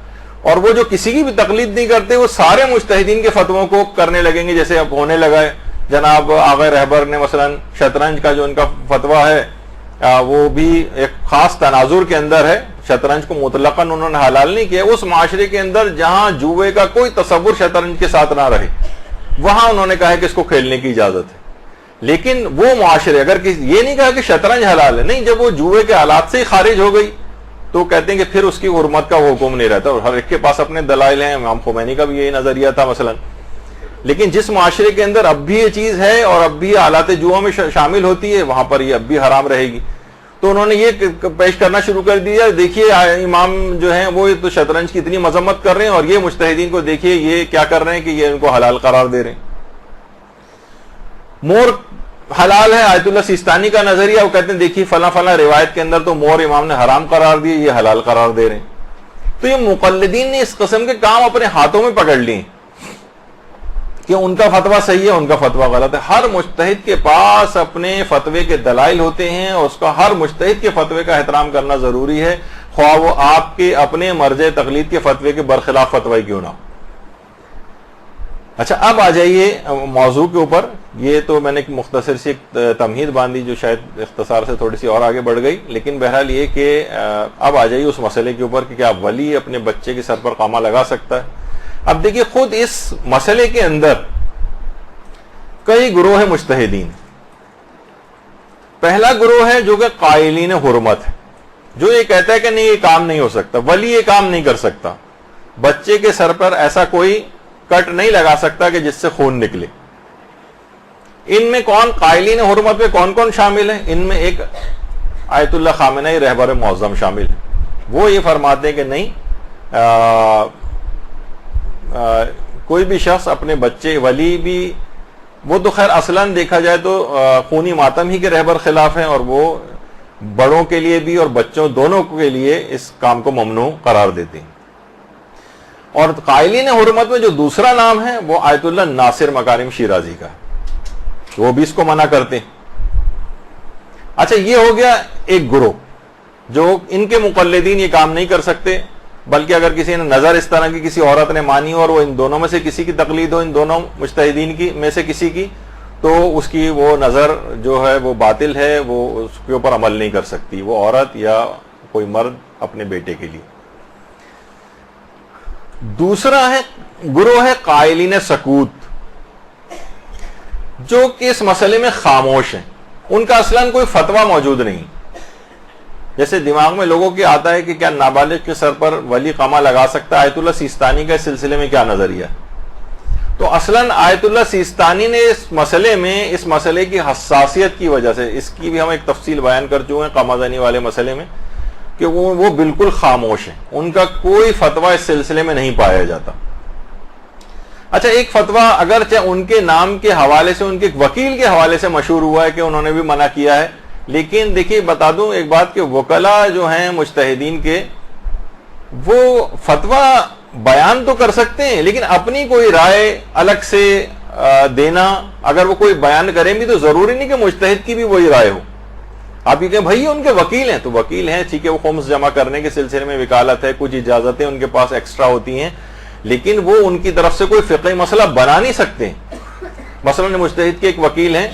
اور وہ جو کسی کی بھی تقلید نہیں کرتے وہ سارے مجتہدین کے فتووں کو کرنے لگیں گے، جیسے اب ہونے لگا ہے۔ جناب آغا رہبر نے مثلا شطرنج کا جو ان کا فتویٰ ہے وہ بھی ایک خاص تناظر کے اندر ہے، شطرنج کو مطلقاً انہوں نے حلال نہیں کیا، اس معاشرے کے اندر جہاں جوئے کا کوئی تصور شطرنج کے ساتھ نہ رہے وہاں انہوں نے کہا ہے کہ اس کو کھیلنے کی اجازت ہے۔ لیکن وہ معاشرے اگر یہ نہیں کہا کہ شطرنج حلال ہے، نہیں، جب وہ جوئے کے حالات سے ہی خارج ہو گئی تو کہتے ہیں کہ پھر اس کی حرمت کا وہ حکم نہیں رہتا، اور ہر ایک کے پاس اپنے دلائل ہیں، امام خمینی کا بھی یہی نظریہ تھا مثلا۔ لیکن جس معاشرے کے اندر اب بھی یہ چیز ہے اور اب بھی آلات جوا میں شامل ہوتی ہے وہاں پر یہ اب بھی حرام رہے گی، تو انہوں نے یہ پیش کرنا شروع کر دیا، دیکھیے امام جو ہیں وہ تو شطرنج کی اتنی مذمت کر رہے ہیں اور یہ مجتہدین کو دیکھیے یہ کیا کر رہے ہیں کہ یہ ان کو حلال قرار دے رہے ہیں۔ مور حلال ہے، آیت اللہ سیستانی کا نظریہ، وہ کہتے ہیں دیکھیے فلاں فلاں روایت کے اندر تو مور امام نے حرام قرار دیے، یہ حلال قرار دے رہے ہیں۔ تو یہ مقلدین نے اس قسم کے کام اپنے ہاتھوں میں پکڑ لیے کہ ان کا فتویٰ صحیح ہے، ان کا فتویٰ غلط ہے۔ ہر مجتہد کے پاس اپنے فتوے کے دلائل ہوتے ہیں اور اس کا ہر مجتہد کے فتوے کا احترام کرنا ضروری ہے، خواہ وہ آپ کے اپنے مرجع تقلید کے فتوے کے برخلاف فتوی کیوں نہ ہو۔ اچھا، اب آ جائیے موضوع کے اوپر۔ یہ تو میں نے ایک مختصر سی تمہید باندھی جو شاید اختصار سے تھوڑی سی اور آگے بڑھ گئی، لیکن بہرحال یہ کہ اب آ جائیے اس مسئلے کے اوپر کہ کیا ولی اپنے بچے کے سر پر قامہ لگا سکتا ہے۔ اب دیکھیے خود اس مسئلے کے اندر کئی گروہ مجتہدین۔ پہلا گروہ ہے جو کہ قائلین حرمت ہے، جو یہ کہتا ہے کہ نہیں یہ کام نہیں ہو سکتا، ولی یہ کام نہیں کر سکتا، بچے کے سر پر ایسا کوئی کٹ نہیں لگا سکتا کہ جس سے خون نکلے۔ ان میں کون قائلین حرمت میں کون کون شامل ہیں؟ ان میں ایک آیت اللہ خامنئی رہبر معظم شامل ہے۔ وہ یہ فرماتے ہیں کہ نہیں، کوئی بھی شخص اپنے بچے، ولی بھی وہ تو خیر اصلاً دیکھا جائے تو خونی ماتم ہی کے رہبر خلاف ہیں، اور وہ بڑوں کے لیے بھی اور بچوں دونوں کے لیے اس کام کو ممنوع قرار دیتے ہیں۔ اور قائلین حرمت میں جو دوسرا نام ہے وہ آیت اللہ ناصر مکارم شیرازی کا، وہ بھی اس کو منع کرتے ہیں۔ اچھا، یہ ہو گیا ایک گروہ جو ان کے مقلدین یہ کام نہیں کر سکتے، بلکہ اگر کسی نے نظر اس طرح کی کسی عورت نے مانی اور وہ ان دونوں میں سے کسی کی تقلید ہو، ان دونوں مجتہدین کی میں سے کسی کی، تو اس کی وہ نظر جو ہے وہ باطل ہے، وہ اس کے اوپر عمل نہیں کر سکتی وہ عورت یا کوئی مرد اپنے بیٹے کے لیے۔ دوسرا ہے گروہ ہے قائلین سکوت، جو کہ اس مسئلے میں خاموش ہیں، ان کا اصلاً کوئی فتویٰ موجود نہیں۔ جیسے دماغ میں لوگوں کے آتا ہے کہ کیا نابالغ کے سر پر ولی قامہ لگا سکتا ہے، آیت اللہ سیستانی کا اس سلسلے میں کیا نظریہ ہے؟ تو اصلاً آیت اللہ سیستانی نے اس مسئلے میں، اس مسئلے کی حساسیت کی وجہ سے، اس کی بھی ہم ایک تفصیل بیان کر چکے ہیں قامہ زنی والے مسئلے میں، کہ وہ بالکل خاموش ہیں، ان کا کوئی فتویٰ اس سلسلے میں نہیں پایا جاتا۔ اچھا، ایک فتویٰ اگرچہ ان کے نام کے حوالے سے، ان کے ایک وکیل کے حوالے سے مشہور ہوا ہے کہ انہوں نے بھی منع کیا ہے، لیکن دیکھیے بتا دوں ایک بات کہ وکلاء جو ہیں مجتہدین کے، وہ فتویٰ بیان تو کر سکتے ہیں لیکن اپنی کوئی رائے الگ سے دینا، اگر وہ کوئی بیان کریں بھی تو ضروری نہیں کہ مجتہد کی بھی وہی رائے ہو۔ آپ یہ کہیں بھائی ان کے وکیل ہیں تو وکیل ہیں، ٹھیک ہے، وہ خمس جمع کرنے کے سلسلے میں وکالت ہے، کچھ اجازتیں ان کے پاس ایکسٹرا ہوتی ہیں، لیکن وہ ان کی طرف سے کوئی فقہی مسئلہ بنا نہیں سکتے۔ مثلا مجتہد کے ایک وکیل ہیں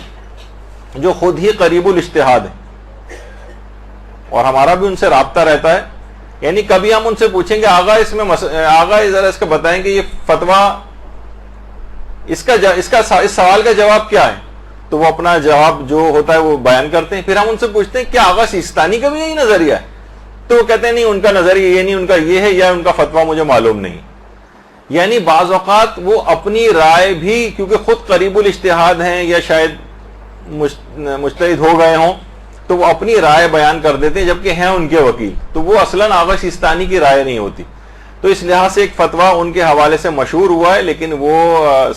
جو خود ہی قریب الاجتہاد ہیں، اور ہمارا بھی ان سے رابطہ رہتا ہے، یعنی کبھی ہم ان سے پوچھیں گے آغا اس میں آغا ذرا اس کا بتائیں کہ یہ فتویٰ اس سوال کا جواب کیا ہے، تو وہ اپنا جواب جو ہوتا ہے وہ بیان کرتے ہیں۔ پھر ہم ان سے پوچھتے ہیں کیا آغا سیستانی کا بھی یہی نظریہ ہے، تو وہ کہتے ہیں نہیں ان کا نظریہ یہ نہیں، ان کا یہ ہے، یا ان کا فتویٰ مجھے معلوم نہیں۔ یعنی بعض اوقات وہ اپنی رائے بھی کیونکہ خود قریب الاجتہاد ہیں یا شاید مجتہد ہو گئے ہوں تو وہ اپنی رائے بیان کر دیتے ہیں، جبکہ ہیں ان کے وکیل، تو وہ اصلاً آغا سیستانی کی رائے نہیں ہوتی۔ تو اس لحاظ سے ایک فتویٰ ان کے حوالے سے مشہور ہوا ہے لیکن وہ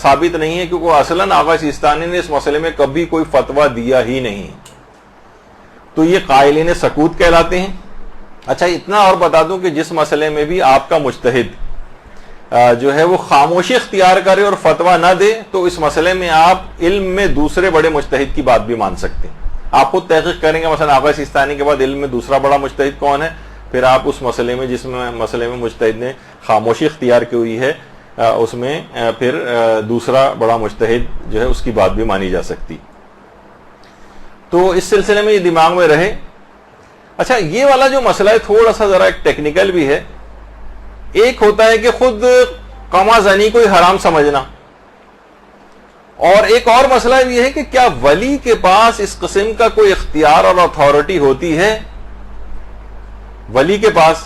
ثابت نہیں ہے، کیونکہ اصلاً آغا سیستانی نے اس مسئلے میں کبھی کوئی فتویٰ دیا ہی نہیں۔ تو یہ قائلین سکوت کہلاتے ہیں۔ اچھا، اتنا اور بتا دوں کہ جس مسئلے میں بھی آپ کا مجتہد جو ہے وہ خاموشی اختیار کرے اور فتویٰ نہ دے، تو اس مسئلے میں آپ علم میں دوسرے بڑے مجتہد کی بات بھی مان سکتے ہیں۔ آپ خود تحقیق کریں گے مثلا آغا سیستانی کے بعد علم میں دوسرا بڑا مجتہد کون ہے، پھر آپ اس مسئلے میں جس مسئلے میں مجتہد نے خاموشی اختیار کی ہوئی ہے اس میں پھر دوسرا بڑا مجتہد جو ہے اس کی بات بھی مانی جا سکتی. تو اس سلسلے میں یہ دماغ میں رہے. اچھا یہ والا جو مسئلہ ہے تھوڑا سا ذرا ایک ٹیکنیکل بھی ہے. ایک ہوتا ہے کہ خود قما زنی کو حرام سمجھنا, اور ایک اور مسئلہ یہ ہے کہ کیا ولی کے پاس اس قسم کا کوئی اختیار اور اتھارٹی ہوتی ہے, ولی کے پاس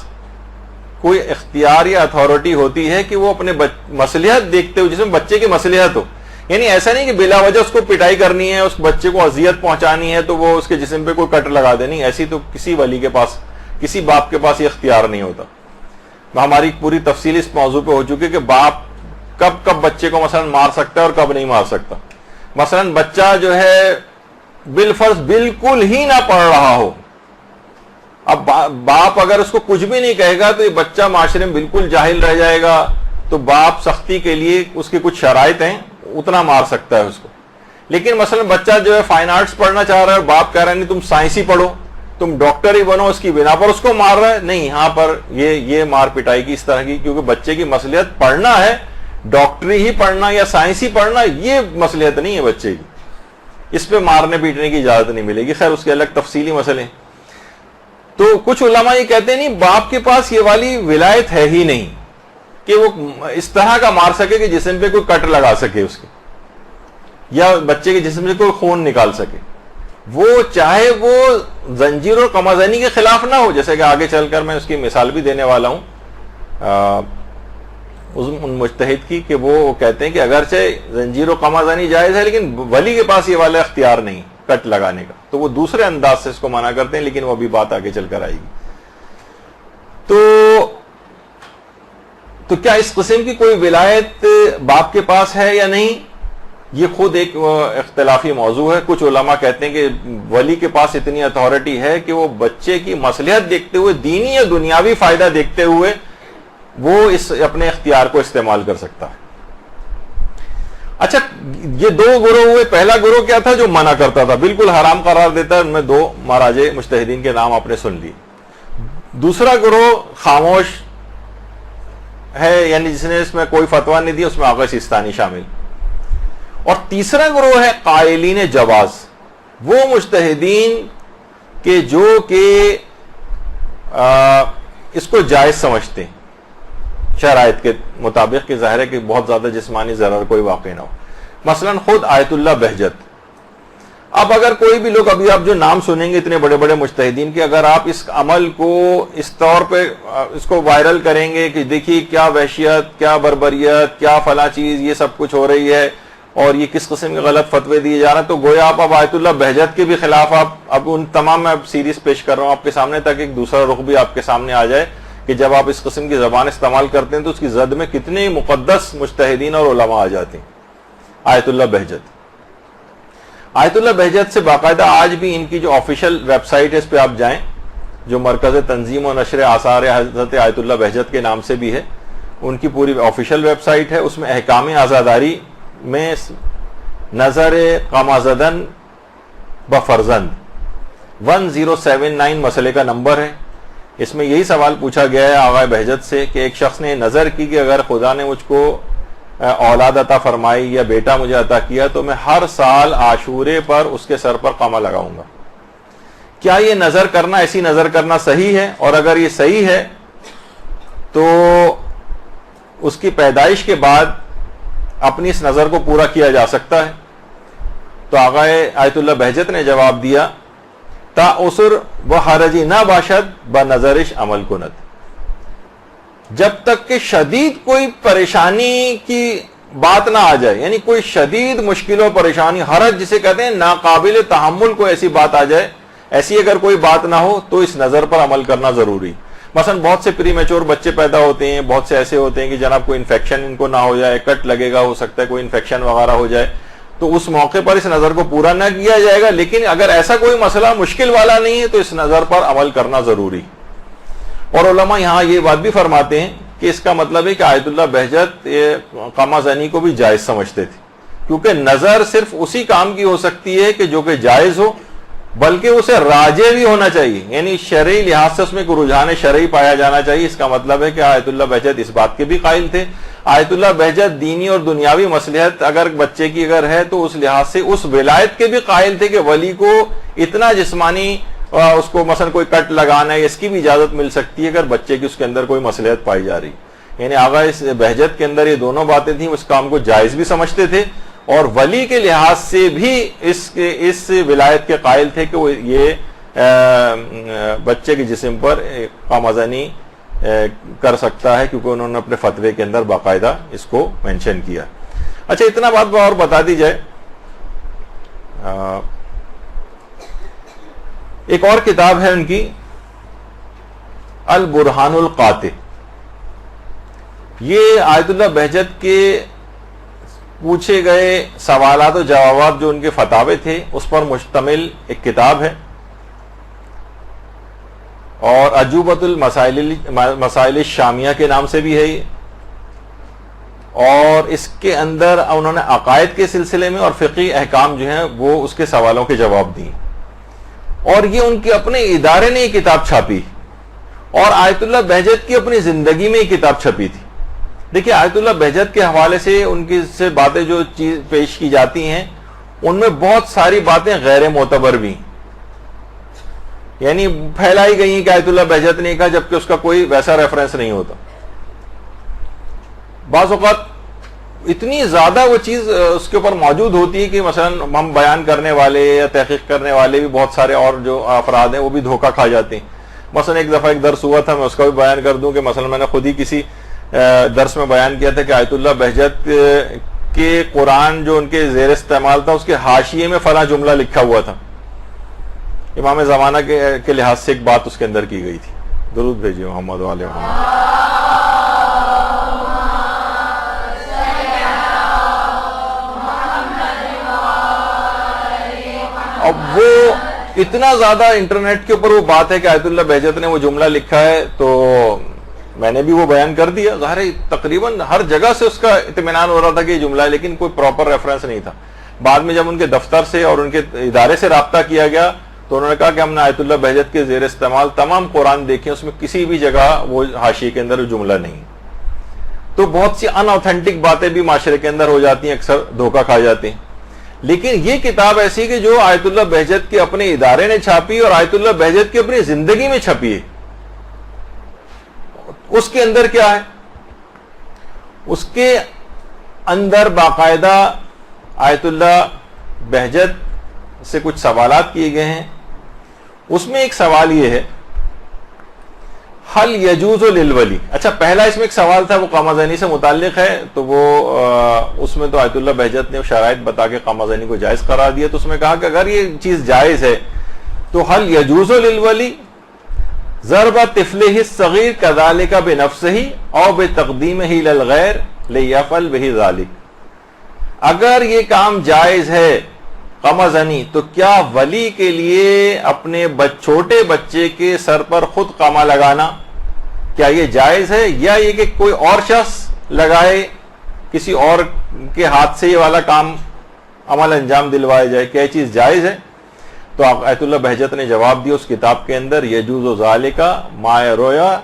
کوئی اختیار یا اتھارٹی ہوتی ہے کہ وہ اپنے مصلحت دیکھتے ہوئے, جس میں بچے کی مصلحت ہو, یعنی ایسا نہیں کہ بلا وجہ اس کو پٹائی کرنی ہے, اس بچے کو اذیت پہنچانی ہے تو وہ اس کے جسم پہ کوئی کٹ لگا دے, نہیں, ایسی تو کسی ولی کے پاس, کسی باپ کے پاس یہ اختیار نہیں ہوتا. ہماری پوری تفصیل اس موضوع پہ ہو چکی ہے کہ باپ کب کب بچے کو مثلا مار سکتا ہے اور کب نہیں مار سکتا. مثلا بچہ جو ہے بالفرض بالکل ہی نہ پڑھ رہا ہو, اب باپ اگر اس کو کچھ بھی نہیں کہے گا تو یہ بچہ معاشرے میں بالکل جاہل رہ جائے گا, تو باپ سختی کے لیے اس کی کچھ شرائط ہیں اتنا مار سکتا ہے اس کو. لیکن مثلا بچہ جو ہے فائن آرٹس پڑھنا چاہ رہا ہے اور باپ کہہ رہا ہے نہیں تم سائنس ہی پڑھو, تم ڈاکٹر ہی بنو, اس کی بنا پر اس کو مار رہا ہے, نہیں, یہاں پر یہ مار پٹائی کی اس طرح کی, کیونکہ بچے کی مصلحت پڑھنا ہے, ڈاکٹری ہی پڑھنا یا سائنس ہی پڑھنا یہ مصلحت نہیں ہے بچے کی, اس پہ مارنے پیٹنے کی اجازت نہیں ملے گی. خیر اس کے الگ تفصیلی مسئلے. تو کچھ علماء یہ کہتے ہیں نہیں, باپ کے پاس یہ والی ولایت ہے ہی نہیں کہ وہ اس طرح کا مار سکے کہ جسم پہ کوئی کٹ لگا سکے اس کے, یا بچے کے جسم سے کوئی خون نکال سکے. وہ چاہے وہ زنجیر اور قمازنی کے خلاف نہ ہو, جیسے کہ آگے چل کر میں اس کی مثال بھی دینے والا ہوں ان مجتہد کی, کہ وہ کہتے ہیں کہ اگرچہ زنجیر و قمازنی جائز ہے لیکن ولی کے پاس یہ والا اختیار نہیں کٹ لگانے کا, تو وہ دوسرے انداز سے اس کو منع کرتے ہیں, لیکن وہ بھی بات آگے چل کر آئے گی. تو کیا اس قسم کی کوئی ولایت باپ کے پاس ہے یا نہیں, یہ خود ایک اختلافی موضوع ہے. کچھ علماء کہتے ہیں کہ ولی کے پاس اتنی اتھارٹی ہے کہ وہ بچے کی مصلحت دیکھتے ہوئے, دینی یا دنیاوی فائدہ دیکھتے ہوئے وہ اس اپنے اختیار کو استعمال کر سکتا ہے. اچھا یہ دو گروہ ہوئے. پہلا گروہ کیا تھا, جو منع کرتا تھا, بالکل حرام قرار دیتا ہے, ان میں دو مراجع مجتہدین کے نام آپ نے سن لیے. دوسرا گروہ خاموش ہے, یعنی جس نے اس میں کوئی فتویٰ نہیں دیا, اس میں آغا سیستانی شامل. اور تیسرا گروہ ہے قائلین جواز, وہ مجتہدین کہ جو کہ اس کو جائز سمجھتے ہیں شرائط کے مطابق, کہ ظاہر ہے کہ بہت زیادہ جسمانی ضرر کوئی واقع نہ ہو. مثلا خود آیت اللہ بہجت. اب اگر کوئی بھی لوگ, ابھی آپ جو نام سنیں گے اتنے بڑے بڑے مجتہدین کے, اگر آپ اس عمل کو اس طور پہ اس کو وائرل کریں گے کہ دیکھیے کیا وحشیت, کیا بربریت, کیا فلاں چیز, یہ سب کچھ ہو رہی ہے اور یہ کس قسم کے غلط فتوے دیے جا رہے ہیں, تو گویا آپ اب آیت اللہ بہجت کے بھی خلاف آپ اب ان تمام, میں سیریز پیش کر رہا ہوں آپ کے سامنے تاکہ ایک دوسرا رخ بھی آپ کے سامنے آ جائے کہ جب آپ اس قسم کی زبان استعمال کرتے ہیں تو اس کی زد میں کتنے مقدس مجتہدین اور علماء آ جاتے ہیں. آیت اللہ بہجت, آیت اللہ بہجت سے باقاعدہ آج بھی ان کی جو آفیشیل ویب سائٹ ہے اس پہ آپ جائیں, جو مرکز تنظیم و نشر آثار حضرت آیت اللہ بہجت کے نام سے بھی ہے, ان کی پوری آفیشیل ویب سائٹ ہے. اس میں احکام عزاداری میں نظر قمازدن بفرزند 1079 مسئلے کا نمبر ہے. اس میں یہی سوال پوچھا گیا ہے آغا بہجت سے کہ ایک شخص نے نظر کی کہ اگر خدا نے مجھ کو اولاد عطا فرمائی یا بیٹا مجھے عطا کیا تو میں ہر سال عاشورے پر اس کے سر پر قمع لگاؤں گا. کیا یہ نظر کرنا, ایسی نظر کرنا صحیح ہے؟ اور اگر یہ صحیح ہے تو اس کی پیدائش کے بعد اپنی اس نظر کو پورا کیا جا سکتا ہے؟ تو آغا آیت اللہ بہجت نے جواب دیا, تا اسر و حرجی نہ باشد بنظرش عمل کند, جب تک کہ شدید کوئی پریشانی کی بات نہ آ جائے, یعنی کوئی شدید مشکل و پریشانی, حرج جسے کہتے ہیں ناقابل تحمل کوئی ایسی بات آ جائے, ایسی اگر کوئی بات نہ ہو تو اس نظر پر عمل کرنا ضروری. مثلا بہت سے پری میچور بچے پیدا ہوتے ہیں, بہت سے ایسے ہوتے ہیں کہ جناب کوئی انفیکشن ان کو نہ ہو جائے, کٹ لگے گا, ہو سکتا ہے کوئی انفیکشن وغیرہ ہو جائے, تو اس موقع پر اس نظر کو پورا نہ کیا جائے گا. لیکن اگر ایسا کوئی مسئلہ مشکل والا نہیں ہے تو اس نظر پر عمل کرنا ضروری. اور علماء یہاں یہ بات بھی فرماتے ہیں کہ اس کا مطلب ہے کہ آیت اللہ بہجت قمع زنی کو بھی جائز سمجھتے تھے, کیونکہ نظر صرف اسی کام کی ہو سکتی ہے کہ جو کہ جائز ہو, بلکہ اسے راجع بھی ہونا چاہیے، یعنی شرعی لحاظ سے اس میں کوئی رجحان شرعی پایا جانا چاہیے۔ اس کا مطلب ہے کہ آیت اللہ بہجت اس بات کے بھی قائل تھے، آیت اللہ بہجت دینی اور دنیاوی مصلحت اگر بچے کی اگر ہے تو اس لحاظ سے اس ولایت کے بھی قائل تھے کہ ولی کو اتنا جسمانی اس کو مثلا کوئی کٹ لگانا ہے، اس کی بھی اجازت مل سکتی ہے اگر بچے کی اس کے اندر کوئی مصلحت پائی جا رہی، یعنی آغا اس بہجت کے اندر یہ دونوں باتیں تھیں، اس کام کو جائز بھی سمجھتے تھے اور ولی کے لحاظ سے بھی اس ولایت کے قائل تھے کہ وہ یہ بچے کے جسم پر قامزنی کر سکتا ہے، کیونکہ انہوں نے اپنے فتوے کے اندر باقاعدہ اس کو مینشن کیا۔ اچھا اتنا بات اور بتا دی جائے، ایک اور کتاب ہے ان کی البرہان القاطع، یہ آیت اللہ بہجت کے پوچھے گئے سوالات و جوابات جو ان کے فتاوے تھے اس پر مشتمل ایک کتاب ہے، اور عجوبۃ المسائل الشامیہ کے نام سے بھی ہے یہ، اور اس کے اندر انہوں نے عقائد کے سلسلے میں اور فقہی احکام جو ہیں وہ اس کے سوالوں کے جواب دیے، اور یہ ان کے اپنے ادارے نے یہ کتاب چھاپی، اور آیت اللہ بہجت کی اپنی زندگی میں یہ کتاب چھپی تھی۔ دیکھیے آیت اللہ بہجت کے حوالے سے ان کی سے باتیں جو چیز پیش کی جاتی ہیں ان میں بہت ساری باتیں غیر معتبر بھی ہیں، یعنی پھیلائی گئی ہیں کہ آیت اللہ بہجت نے کہا جبکہ اس کا کوئی ویسا ریفرنس نہیں ہوتا۔ بعض اوقات اتنی زیادہ وہ چیز اس کے اوپر موجود ہوتی ہے کہ مثلا ہم بیان کرنے والے یا تحقیق کرنے والے بھی بہت سارے اور جو افراد ہیں وہ بھی دھوکہ کھا جاتے ہیں۔ مثلا ایک دفعہ ایک درس ہوا تھا، میں اس کا بھی بیان کر دوں کہ مثلا میں نے خود ہی کسی درس میں بیان کیا تھا کہ آیت اللہ بہجت کے قرآن جو ان کے زیر استعمال تھا اس کے حاشیے میں فلاں جملہ لکھا ہوا تھا، امام زمانہ کے لحاظ سے ایک بات اس کے اندر کی گئی تھی۔ درود بھیجیے محمد علیہ محمد۔ اب وہ اتنا زیادہ انٹرنیٹ کے اوپر وہ بات ہے کہ آیت اللہ بہجت نے وہ جملہ لکھا ہے، تو میں نے بھی وہ بیان کر دیا، ظاہر ہے تقریباً ہر جگہ سے اس کا اطمینان ہو رہا تھا کہ یہ جملہ ہے، لیکن کوئی پراپر ریفرنس نہیں تھا۔ بعد میں جب ان کے دفتر سے اور ان کے ادارے سے رابطہ کیا گیا تو انہوں نے کہا کہ ہم نے آیت اللہ بہجت کے زیر استعمال تمام قرآن دیکھے، اس میں کسی بھی جگہ وہ حاشیے کے اندر جملہ نہیں۔ تو بہت سی ان اوتھینٹک باتیں بھی معاشرے کے اندر ہو جاتی ہیں، اکثر دھوکہ کھا جاتے ہیں، لیکن یہ کتاب ایسی کہ جو آیت اللہ بہجت کے اپنے ادارے نے چھاپی اور آیت اللہ بہجت کی اپنی زندگی میں چھپی ہے۔ اس کے اندر کیا ہے؟ اس کے اندر باقاعدہ آیت اللہ بہجت سے کچھ سوالات کیے گئے ہیں۔ اس میں ایک سوال یہ ہے، حل یجوز للولی، اچھا پہلا اس میں ایک سوال تھا وہ قامزنی سے متعلق ہے، تو وہ اس میں تو آیت اللہ بہجت نے شرائط بتا کے قامزنی کو جائز قرار دیا، تو اس میں کہا کہ اگر یہ چیز جائز ہے تو حل یجوز للولی ضرب طفلہ الصغیر کذالک بنفسہ او بتقدیمہ للغیر لیفعل بہ ذلک، اگر یہ کام جائز ہے قامزنی تو کیا ولی کے لیے اپنے چھوٹے بچے کے سر پر خود قامہ لگانا کیا یہ جائز ہے، یا یہ کہ کوئی اور شخص لگائے، کسی اور کے ہاتھ سے یہ والا کام عمل انجام دلوایا جائے، کیا یہ چیز جائز ہے؟ تو آیت اللہ بہجت نے جواب دیا اس کتاب کے اندر، یجوز ذالک ما یرویا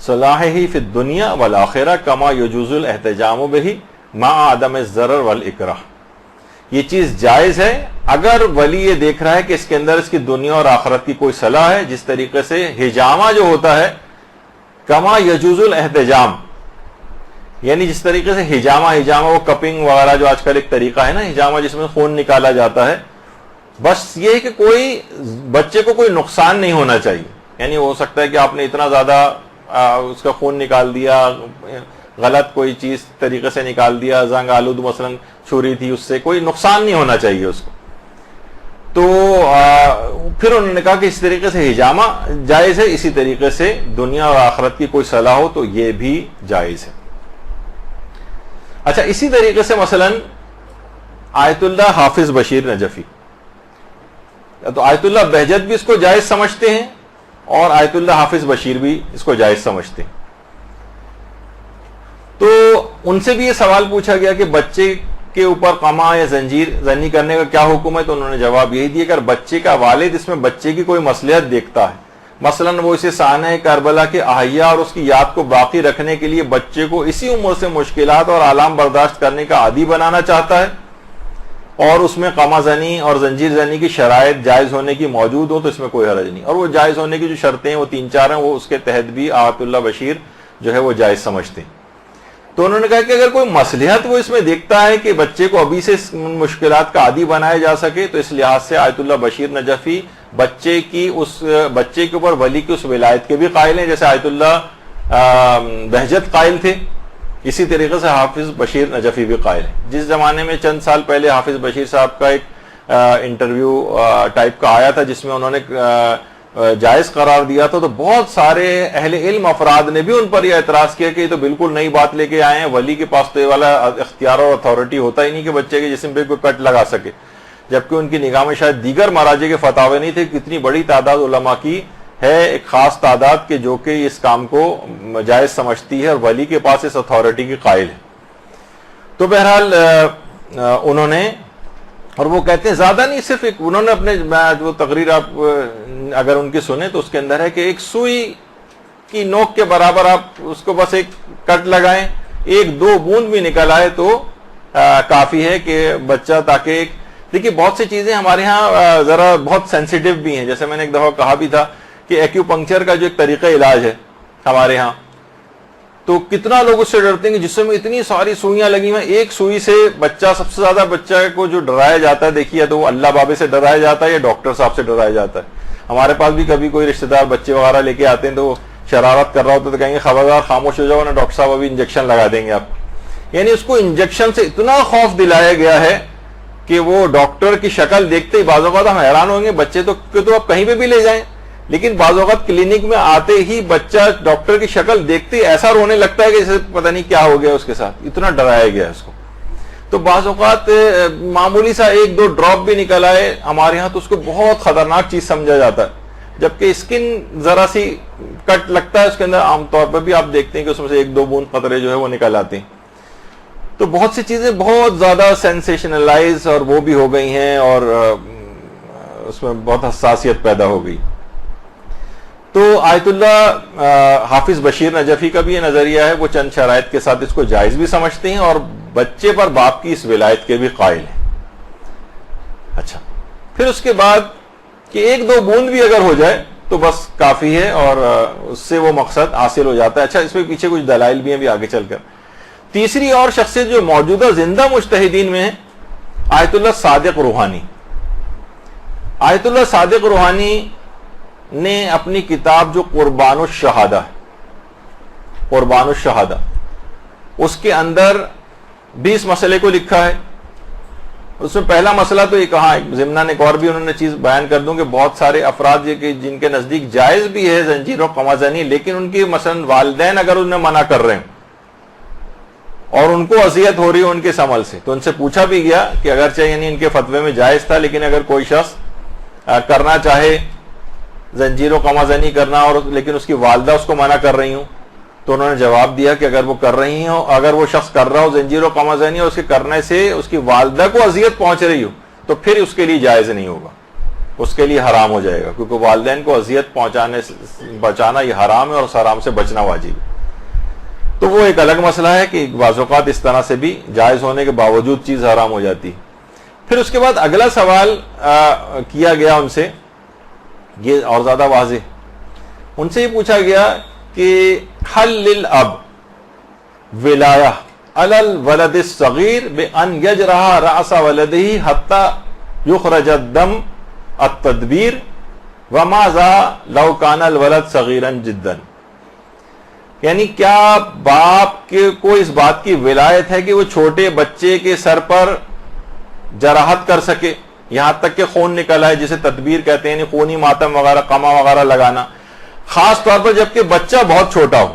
صلاحہ فی الدنیا والآخرہ کما یجوز الاحتجام بہ مع عدم الضرر والاکراہ، یہ چیز جائز ہے اگر ولی یہ دیکھ رہا ہے کہ اس کے اندر اس کی دنیا اور آخرت کی کوئی صلاح ہے، جس طریقے سے حجامہ جو ہوتا ہے کما یجوز الاحتجام، یعنی جس طریقے سے حجامہ وہ کپنگ وغیرہ جو آج کل ایک طریقہ ہے نا حجامہ جس میں خون نکالا جاتا ہے، بس یہ ہے کہ کوئی بچے کو کوئی نقصان نہیں ہونا چاہیے، یعنی ہو سکتا ہے کہ آپ نے اتنا زیادہ اس کا خون نکال دیا، غلط کوئی چیز طریقے سے نکال دیا، زنگ آلود مثلا چھری تھی، اس سے کوئی نقصان نہیں ہونا چاہیے اس کو، تو پھر انہوں نے کہا کہ اس طریقے سے حجامہ جائز ہے، اسی طریقے سے دنیا اور آخرت کی کوئی صلاح ہو تو یہ بھی جائز ہے۔ اچھا اسی طریقے سے مثلا آیت اللہ حافظ بشیر نجفی، تو آیت اللہ بہجت بھی اس کو جائز سمجھتے ہیں اور آیت اللہ حافظ بشیر بھی اس کو جائز سمجھتے ہیں۔ تو ان سے بھی یہ سوال پوچھا گیا کہ بچے کے اوپر قما یا زنجیر زنی کرنے کا کیا حکم ہے؟ تو انہوں نے جواب یہی دیا کہ اگر بچے کا والد اس میں بچے کی کوئی مصلحت دیکھتا ہے، مثلاً وہ اسے سانحہ کربلا کے احیا اور اس کی یاد کو باقی رکھنے کے لیے بچے کو اسی عمر سے مشکلات اور آلام برداشت کرنے کا عادی بنانا چاہتا ہے، اور اس میں قما زنی اور زنجیر زنی کی شرائط جائز ہونے کی موجود ہو، تو اس میں کوئی حرج نہیں، اور وہ جائز ہونے کی جو شرطیں ہیں وہ 3-4 ہیں، وہ اس کے تحت بھی آیت اللہ بشیر جو ہے وہ جائز سمجھتے ہیں۔ تو انہوں نے کہا کہ اگر کوئی مصلحت وہ اس میں دیکھتا ہے کہ بچے کو ابھی سے مشکلات کا عادی بنایا جا سکے، تو اس لحاظ سے آیت اللہ بشیر نجفی بچے کے اوپر ولی کی اس ولایت کے بھی قائل ہیں، جیسے آیت اللہ بہجت قائل تھے، اسی طریقے سے حافظ بشیر نجفی بھی قائل ہیں۔ جس زمانے میں چند سال پہلے حافظ بشیر صاحب کا ایک انٹرویو ٹائپ کا آیا تھا جس میں انہوں نے جائز قرار دیا تھا، تو بہت سارے اہل علم افراد نے بھی ان پر یہ اعتراض کیا کہ یہ تو بالکل نئی بات لے کے آئے ہیں، ولی کے پاس تو یہ والا اختیار اور اتھارٹی ہوتا ہی نہیں کہ بچے کے جسم پہ کوئی کٹ لگا سکے، جبکہ ان کی نگاہ میں شاید دیگر مراجع کے فتاوے نہیں تھے، کتنی بڑی تعداد علماء کی ہے، ایک خاص تعداد کے جو کہ اس کام کو جائز سمجھتی ہے اور ولی کے پاس اس اتھارٹی کی قائل ہے۔ تو بہرحال انہوں نے، اور وہ کہتے ہیں زیادہ نہیں، صرف ایک انہوں نے اپنے وہ تقریر آپ اگر ان کی سنیں تو اس کے اندر ہے کہ ایک سوئی کی نوک کے برابر آپ اس کو بس ایک کٹ لگائیں، 1-2 بوند بھی نکل آئے تو کافی ہے کہ بچہ، تاکہ دیکھیے بہت سی چیزیں ہمارے ہاں ذرا بہت سینسیٹیو بھی ہیں، جیسے میں نے ایک دفعہ کہا بھی تھا کہ ایکیوپنکچر کا جو ایک طریقہ علاج ہے ہمارے ہاں، تو کتنا لوگ اس سے ڈرتے ہیں کہ جسم میں اتنی ساری سوئیاں لگی ہوئی ہیں، ایک سوئی سے بچہ، سب سے زیادہ بچہ کو جو ڈرایا جاتا ہے دیکھیے تو وہ اللہ بابے سے ڈرایا جاتا ہے یا ڈاکٹر صاحب سے ڈرایا جاتا ہے۔ ہمارے پاس بھی کبھی کوئی رشتہ دار بچے وغیرہ لے کے آتے ہیں تو وہ شرارت کر رہا ہوتا ہے تو کہیں گے خبردار خاموش ہو جاؤ نا ڈاکٹر صاحب ابھی انجیکشن لگا دیں گے آپ، یعنی اس کو انجیکشن سے اتنا خوف دلایا گیا ہے کہ وہ ڈاکٹر کی شکل دیکھتے ہی بعض اوقات ہم حیران ہوں گے، بچے تو آپ کہیں پہ بھی لے جائیں، لیکن بعض اوقات کلینک میں آتے ہی بچہ ڈاکٹر کی شکل دیکھتے ہی ایسا رونے لگتا ہے کہ جیسے پتہ نہیں کیا ہو گیا اس کے ساتھ، اتنا ڈرایا گیا اس کو۔ تو بعض اوقات معمولی سا 1-2 ڈراپ بھی نکل آئے ہمارے ہاں تو اس کو بہت خطرناک چیز سمجھا جاتا ہے، جبکہ اسکن ذرا سی کٹ لگتا ہے اس کے اندر عام طور پر بھی آپ دیکھتے ہیں کہ اس میں سے 1-2 بوند قطرے جو ہے وہ نکل آتے ہیں۔ تو بہت سی چیزیں بہت زیادہ سینسیشنلائز اور وہ بھی ہو گئی ہیں اور اس میں بہت حساسیت پیدا ہو گئی۔ تو آیت اللہ حافظ بشیر نجفی کا بھی یہ نظریہ ہے، وہ چند شرائط کے ساتھ اس کو جائز بھی سمجھتے ہیں اور بچے پر باپ کی اس ولایت کے بھی قائل ہیں۔ اچھا، پھر اس کے بعد کہ 1-2 بوند بھی اگر ہو جائے تو بس کافی ہے اور اس سے وہ مقصد حاصل ہو جاتا ہے۔ اچھا، اس میں پیچھے کچھ دلائل بھی ہیں بھی آگے چل کر۔ تیسری اور شخصیت جو موجودہ زندہ مجتہدین میں ہے، آیت اللہ صادق روحانی۔ آیت اللہ صادق روحانی نے اپنی کتاب جو قربان الشہادہ، قربان الشہادہ، اس کے اندر 20 مسئلے کو لکھا ہے۔ اس میں پہلا مسئلہ تو یہ کہا، ضمناً ایک اور بھی انہوں نے چیز بیان کر دوں کہ بہت سارے افراد یہ کہ جن کے نزدیک جائز بھی ہے زنجیر و قما زنی، لیکن ان کی مثلا والدین اگر انہیں منع کر رہے ہیں اور ان کو اذیت ہو رہی ہے ان کے اس عمل سے، تو ان سے پوچھا بھی گیا کہ اگرچہ یعنی ان کے فتوے میں جائز تھا، لیکن اگر کوئی شخص کرنا چاہے زنجیر و قما زنی کرنا اور لیکن اس کی والدہ اس کو منع کر رہی ہوں، تو انہوں نے جواب دیا کہ اگر وہ کر رہی ہوں، اگر وہ شخص کر رہا ہو زنجیر و قما زنی اور اس کے کرنے سے اس کی والدہ کو اذیت پہنچ رہی ہو، تو پھر اس کے لیے جائز نہیں ہوگا، اس کے لیے حرام ہو جائے گا، کیونکہ والدین کو اذیت پہنچانے بچانا یہ حرام ہے اور اس حرام سے بچنا واجب ہے۔ تو وہ ایک الگ مسئلہ ہے کہ بعض اوقات اس طرح سے بھی جائز ہونے کے باوجود چیز حرام ہو جاتی ہے۔ پھر اس کے بعد اگلا سوال کیا گیا ان سے، یہ اور زیادہ واضح، ان سے یہ پوچھا گیا کہ حل للاب ولایہ علی الولد الصغیر بان یجرح رأس ولدہ حتی یخرج الدم التدبیر وماذا لو کان الولد صغیرا جدا، یعنی کیا باپ کو اس بات کی ولایت ہے کہ وہ چھوٹے بچے کے سر پر جراحت کر سکے یہاں تک کہ خون نکل آئے، جسے تدبیر کہتے ہیں، یعنی خونی ماتم وغیرہ قما وغیرہ لگانا، خاص طور پر جبکہ بچہ بہت چھوٹا ہو۔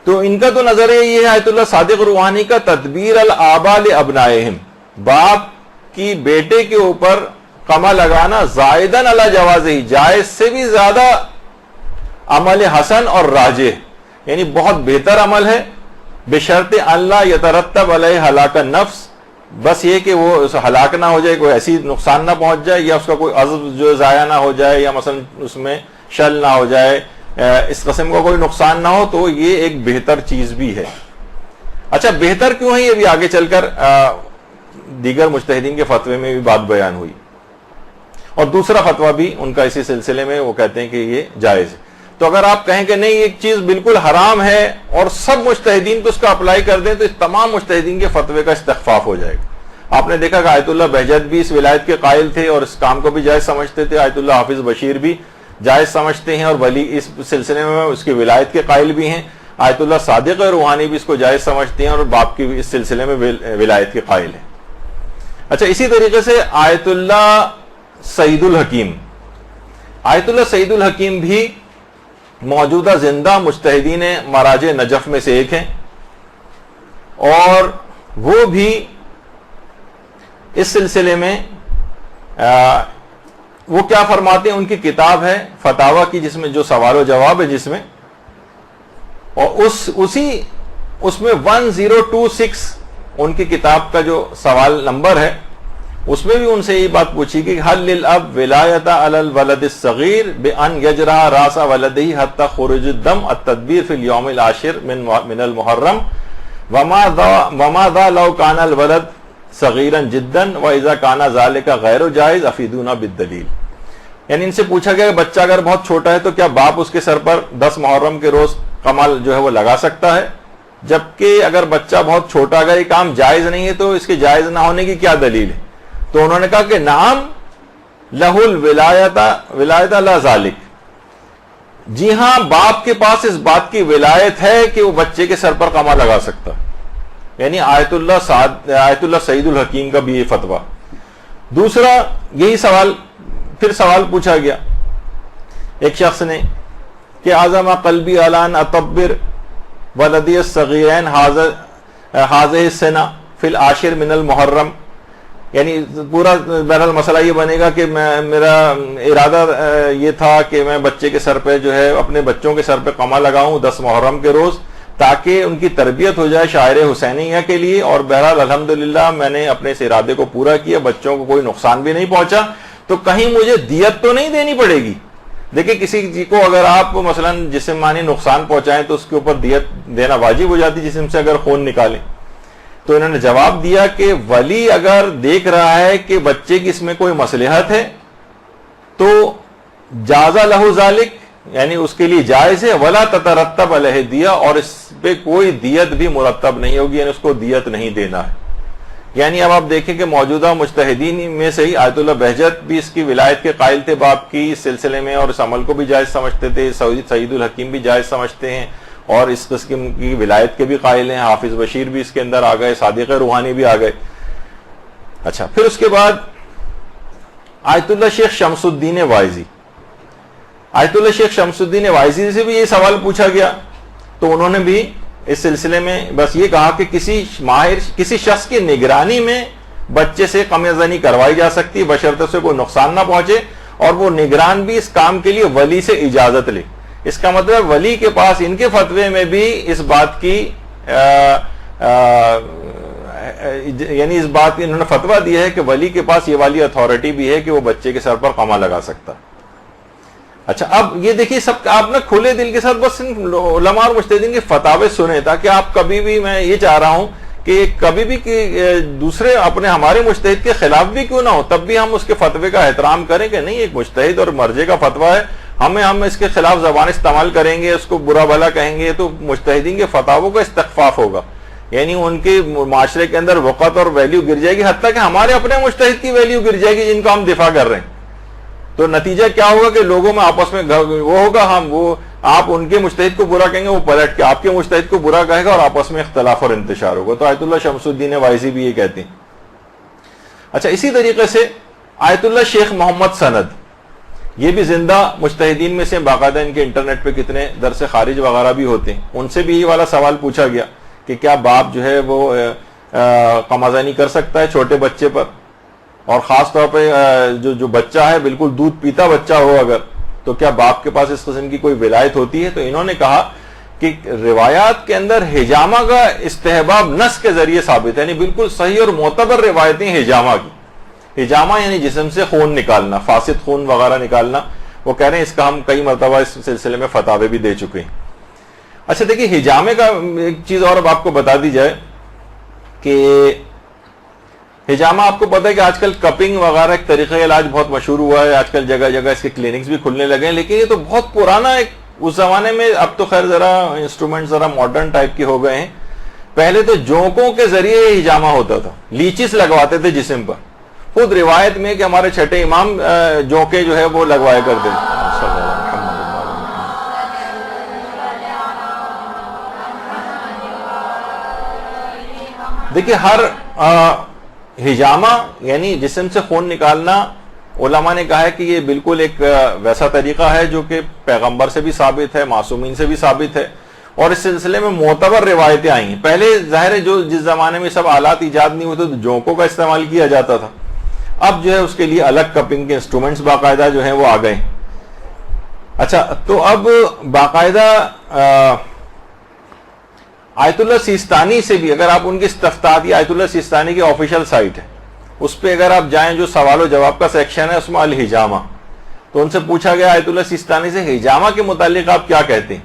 تو ان کا تو نظریہ یہ ہے آیت اللہ صادق روحانی کا، تدبیر الآباء لابنائہم، باپ کی بیٹے کے اوپر قما لگانا زائدن علی جوازہ، جائز سے بھی زیادہ عمل حسن اور راجح، یعنی بہت بہتر عمل ہے بشرط اللہ یترتب علیہ ہلاک النفس، بس یہ کہ وہ ہلاک نہ ہو جائے، کوئی ایسی نقصان نہ پہنچ جائے، یا اس کا کوئی عزم جو ضائع نہ ہو جائے، یا مثلا اس میں شل نہ ہو جائے، اس قسم کا کوئی نقصان نہ ہو، تو یہ ایک بہتر چیز بھی ہے۔ اچھا بہتر کیوں ہے، یہ بھی آگے چل کر دیگر مجتہدین کے فتوے میں بھی بات بیان ہوئی، اور دوسرا فتویٰ بھی ان کا اسی سلسلے میں، وہ کہتے ہیں کہ یہ جائز ہے۔ تو اگر آپ کہیں کہ نہیں ایک چیز بالکل حرام ہے اور سب مجتہدین کو اس کا اپلائی کر دیں، تو اس تمام مجتہدین کے فتوے کا استخفاف ہو جائے گا۔ آپ نے دیکھا کہ آیت اللہ بہجت بھی اس ولایت کے قائل تھے اور اس کام کو بھی جائز سمجھتے تھے، آیت اللہ حافظ بشیر بھی جائز سمجھتے ہیں اور ولی اس سلسلے میں اس کی ولایت کے قائل بھی ہیں، آیت اللہ صادق روحانی بھی اس کو جائز سمجھتے ہیں اور باپ کی اس سلسلے میں ولایت کے قائل ہیں۔ اچھا اسی طریقے سے آیت اللہ سعید الحکیم، آیت اللہ سعید الحکیم بھی موجودہ زندہ مجتہدین مراجع نجف میں سے ایک ہیں، اور وہ بھی اس سلسلے میں وہ کیا فرماتے ہیں، ان کی کتاب ہے فتاوی کی، جس میں جو سوال و جواب ہے جس میں، اور اس میں 1026 ان کی کتاب کا جو سوال نمبر ہے، اس میں بھی ان سے یہ بات پوچھی کہ حل للاب ولایت علی الولد الصغیر بان یجرح راس ولدہ حتی خروج الدم التدبیر فی الیوم العاشر من المحرم وما ذا لو کان الولد صغیرا جدا واذا کان ذلک غیر جائز افیدونا بالدلیل۔ یعنی ان سے پوچھا گیا کہ بچہ اگر بہت چھوٹا ہے تو کیا باپ اس کے سر پر 10 محرم کے روز کمال جو ہے وہ لگا سکتا ہے، جبکہ اگر بچہ بہت چھوٹا، اگر یہ کام جائز نہیں ہے تو اس کے جائز نہ ہونے کی کیا دلیل ہے؟ تو انہوں نے کہا کہ نعم لہ الولایت لا ذالک، جی ہاں باپ کے پاس اس بات کی ولایت ہے کہ وہ بچے کے سر پر قمع لگا سکتا ہے، یعنی آیت اللہ سعید الحکیم کا بھی یہ فتویٰ۔ دوسرا یہی سوال، پھر سوال پوچھا گیا ایک شخص نے کہ اعظم قلبی علان اطبر ولدی الصغیرین حاضہ السنہ فی العاشر من المحرم، یعنی پورا بہرحال مسئلہ یہ بنے گا کہ میرا ارادہ یہ تھا کہ میں بچے کے سر پہ جو ہے اپنے بچوں کے سر پہ قمع لگاؤں 10 محرم کے روز، تاکہ ان کی تربیت ہو جائے شاعر حسینیہ کے لیے، اور بہرحال الحمدللہ میں نے اپنے اس ارادے کو پورا کیا، بچوں کو کوئی نقصان بھی نہیں پہنچا، تو کہیں مجھے دیت تو نہیں دینی پڑے گی؟ دیکھیں کسی کو اگر آپ مثلا جسمانی نقصان پہنچائیں تو اس کے اوپر دیت دینا واجب ہو جاتی جسم سے اگر خون نکالیں۔ تو انہوں نے جواب دیا کہ ولی اگر دیکھ رہا ہے کہ بچے کی اس میں کوئی مصلحت ہے تو جازا لہو ذالک، یعنی اس کے لیے جائز ہے، ولا تترتب علیہ دیہ، اور اس پہ کوئی دیت بھی مرتب نہیں ہوگی، یعنی اس کو دیت نہیں دینا ہے۔ یعنی اب آپ دیکھیں کہ موجودہ مجتہدین میں سے ہی آیت اللہ بہجت بھی اس کی ولایت کے قائل تھے باپ کی اس سلسلے میں، اور اس عمل کو بھی جائز سمجھتے تھے، سعید الحکیم بھی جائز سمجھتے ہیں اور اس قسم کی ولایت کے بھی قائل ہیں، حافظ بشیر بھی اس کے اندر آ گئے، صادق روحانی بھی آ گئے۔ اچھا پھر اس کے بعد آیت اللہ شیخ شمس الدین وائزی، آیت اللہ شیخ شمس الدین وائزی سے بھی یہ سوال پوچھا گیا، تو انہوں نے بھی اس سلسلے میں بس یہ کہا کہ کسی شخص کی نگرانی میں بچے سے قمع زنی کروائی جا سکتی بشرط سے کوئی نقصان نہ پہنچے، اور وہ نگران بھی اس کام کے لیے ولی سے اجازت لے۔ اس کا مطلب ولی کے پاس، ان کے فتوے میں بھی اس بات کی یعنی اس بات کی انہوں نے فتویٰ دیا ہے کہ ولی کے پاس یہ والی اتھارٹی بھی ہے کہ وہ بچے کے سر پر قمع لگا سکتا۔ اچھا اب یہ دیکھیے سب آپ نے کھلے دل کے ساتھ بس علماء اور مجتہدین کے فتاوے سنے، تاکہ آپ کبھی بھی، میں یہ چاہ رہا ہوں کہ کبھی بھی دوسرے ہمارے مجتہد کے خلاف بھی کیوں نہ ہو، تب بھی ہم اس کے فتوے کا احترام کریں کہ نہیں ایک مجتہد اور مرجع کا فتویٰ ہے، ہم اس کے خلاف زبان استعمال کریں گے، اس کو برا بھلا کہیں گے تو مجتہدین کے فتاووں کا استخفاف ہوگا، یعنی ان کے معاشرے کے اندر وقت اور ویلیو گر جائے گی، حتیٰ کہ ہمارے اپنے مجتہد کی ویلیو گر جائے گی جن کا ہم دفاع کر رہے ہیں۔ تو نتیجہ کیا ہوگا کہ لوگوں میں آپس میں وہ ہوگا، آپ ان کے مجتہد کو برا کہیں گے، وہ پلٹ کے آپ کے مجتہد کو برا کہے گا، اور آپس میں اختلاف اور انتشار ہوگا۔ تو آیت اللہ شمس الدین وائزی بھی یہ کہتے ہیں۔ اچھا اسی طریقے سے آیت اللہ شیخ محمد سند، یہ بھی زندہ مجتہدین میں سے، باقاعدہ ان کے انٹرنیٹ پہ کتنے درس خارج وغیرہ بھی ہوتے ہیں، ان سے بھی یہ والا سوال پوچھا گیا کہ کیا باپ جو ہے وہ قمع زنی کر سکتا ہے چھوٹے بچے پر، اور خاص طور پہ جو بچہ ہے بالکل دودھ پیتا بچہ ہو اگر، تو کیا باپ کے پاس اس قسم کی کوئی ولایت ہوتی ہے؟ تو انہوں نے کہا کہ روایات کے اندر حجامہ کا استحباب نص کے ذریعے ثابت ہے، یعنی بالکل صحیح اور معتبر روایتیں حجامہ کی. حجامہ یعنی جسم سے خون نکالنا، فاسد خون وغیرہ نکالنا. وہ کہہ رہے ہیں اس کا ہم کئی مرتبہ اس سلسلے میں فتاوے بھی دے چکے ہیں. اچھا دیکھیے حجامے کا ایک چیز اور اب آپ کو بتا دی جائے کہ حجامہ آپ کو پتا ہے کہ آج کل کپنگ وغیرہ ایک طریقہ علاج بہت مشہور ہوا ہے، آج کل جگہ جگہ اس کے کلینکس بھی کھلنے لگے ہیں، لیکن یہ تو بہت پرانا ایک اس زمانے میں، اب تو خیر ذرا انسٹرومنٹ ذرا ماڈرن ٹائپ کے ہو گئے ہیں. پہلے تو جونکوں کے ذریعے حجامہ ہوتا تھا، لیچس لگواتے تھے جسم پر. خود روایت میں کہ ہمارے چھٹے امام جونکے جو ہے وہ لگوایا کرتے تھے. دیکھیے ہر حجامہ یعنی جسم سے خون نکالنا، علماء نے کہا ہے کہ یہ بالکل ایک ویسا طریقہ ہے جو کہ پیغمبر سے بھی ثابت ہے، معصومین سے بھی ثابت ہے، اور اس سلسلے میں معتبر روایتیں آئی ہیں. پہلے ظاہر ہے جس زمانے میں سب آلات ایجاد نہیں ہوتے تو جونکوں کا استعمال کیا جاتا تھا. اب جو ہے اس کے لیے الگ کپنگ کے انسٹرومنٹس باقاعدہ جو ہیں وہ آ گئے. اچھا تو اب باقاعدہ آیت اللہ سیستانی سے بھی، اگر آپ ان کی استفتاحی آیت اللہ سیستانی کی آفیشیل سائٹ ہے اس پہ اگر آپ جائیں، جو سوال و جواب کا سیکشن ہے اس میں الحجامہ، تو ان سے پوچھا گیا آیت اللہ سیستانی سے حجامہ کے متعلق آپ کیا کہتے ہیں.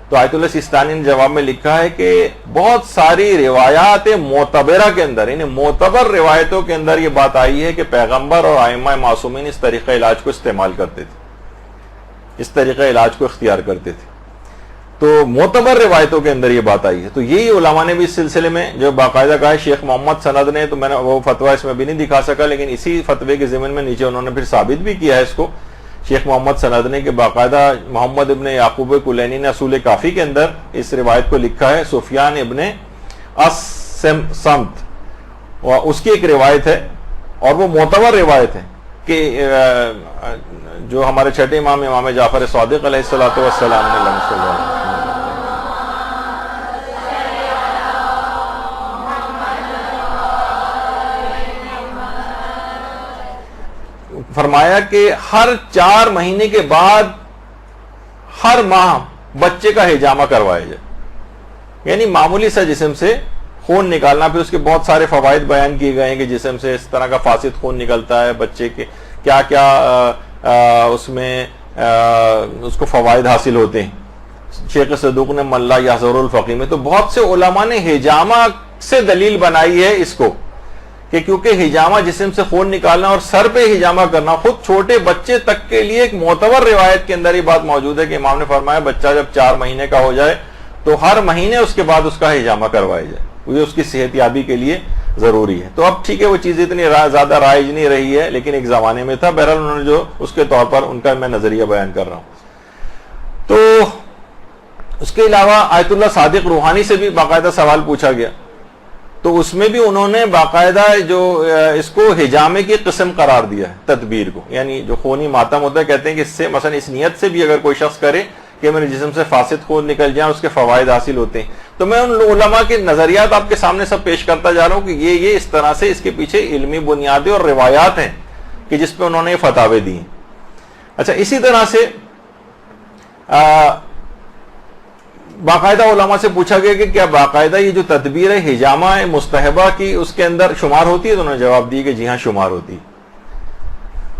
تو آیت اللہ سیستانی نے جواب میں لکھا ہے کہ بہت ساری روایات معتبرہ کے اندر، یعنی معتبر روایتوں کے اندر یہ بات آئی ہے کہ پیغمبر اور ائمہ معصومین اس طریقہ علاج کو استعمال کرتے تھے، اس طریقہ علاج کو اختیار کرتے تھے. تو معتبر روایتوں کے اندر یہ بات آئی ہے. تو یہی علماء نے بھی اس سلسلے میں جو باقاعدہ کہا ہے. شیخ محمد سند نے، تو میں نے وہ فتویٰ اس میں بھی نہیں دکھا سکا، لیکن اسی فتوے کے ضمن میں نیچے انہوں نے پھر ثابت بھی کیا ہے اس کو، شیخ محمد سند نے، کہ باقاعدہ محمد ابن یعقوب کلینی نے اصول کافی کے اندر اس روایت کو لکھا ہے. سفیان ابن السمت اس کی ایک روایت ہے اور وہ معتبر روایت ہے کہ جو ہمارے چھٹے امام امام جعفر صادق علیہ الصلوۃ والسلام نے فرمایا کہ ہر 4 مہینے کے بعد ہر ماہ بچے کا حجامہ کروایا جائے. یعنی معمولی سا جسم سے خون نکالنا. پھر اس کے بہت سارے فوائد بیان کیے گئے ہیں کہ جسم سے اس طرح کا فاسد خون نکلتا ہے، بچے کے کیا کیا اس میں اس کو فوائد حاصل ہوتے ہیں. شیخ صدوق نے ملا یحذر الفقی میں تو بہت سے علماء نے حجامہ سے دلیل بنائی ہے اس کو کہ کیونکہ حجامہ جسم سے خون نکالنا اور سر پہ حجامہ کرنا خود چھوٹے بچے تک کے لیے ایک معتبر روایت کے اندر یہ بات موجود ہے کہ امام نے فرمایا بچہ جب 4 مہینے کا ہو جائے تو ہر مہینے اس کے بعد اس کا حجامہ کروایا جائے، یہ اس کی صحت یابی کے لیے ضروری ہے. تو اب ٹھیک ہے وہ چیز اتنی زیادہ رائج نہیں رہی ہے، لیکن ایک زمانے میں تھا. بہرحال انہوں نے جو اس کے طور پر ان کا میں نظریہ بیان کر رہا ہوں. تو اس کے علاوہ آیت اللہ صادق روحانی سے بھی باقاعدہ سوال پوچھا گیا، تو اس میں بھی انہوں نے باقاعدہ جو اس کو حجامے کی قسم قرار دیا ہے، تدبیر کو، یعنی جو خونی ماتم ہوتا ہے، کہتے ہیں کہ اس سے مثلا اس نیت سے بھی اگر کوئی شخص کرے کہ میرے جسم سے فاسد خون نکل جائیں، اس کے فوائد حاصل ہوتے ہیں. تو میں ان علماء کے نظریات آپ کے سامنے سب پیش کرتا جا رہا ہوں کہ یہ اس طرح سے اس کے پیچھے علمی بنیادیں اور روایات ہیں کہ جس پہ انہوں نے یہ فتاوے دی ہیں. اچھا اسی طرح سے باقاعدہ علماء سے پوچھا گیا کہ کیا باقاعدہ یہ جو تدبیر ہے حجامہ مستحبہ کی اس کے اندر شمار ہوتی ہے؟ تو انہوں نے جواب دی کہ جی ہاں شمار ہوتی ہے.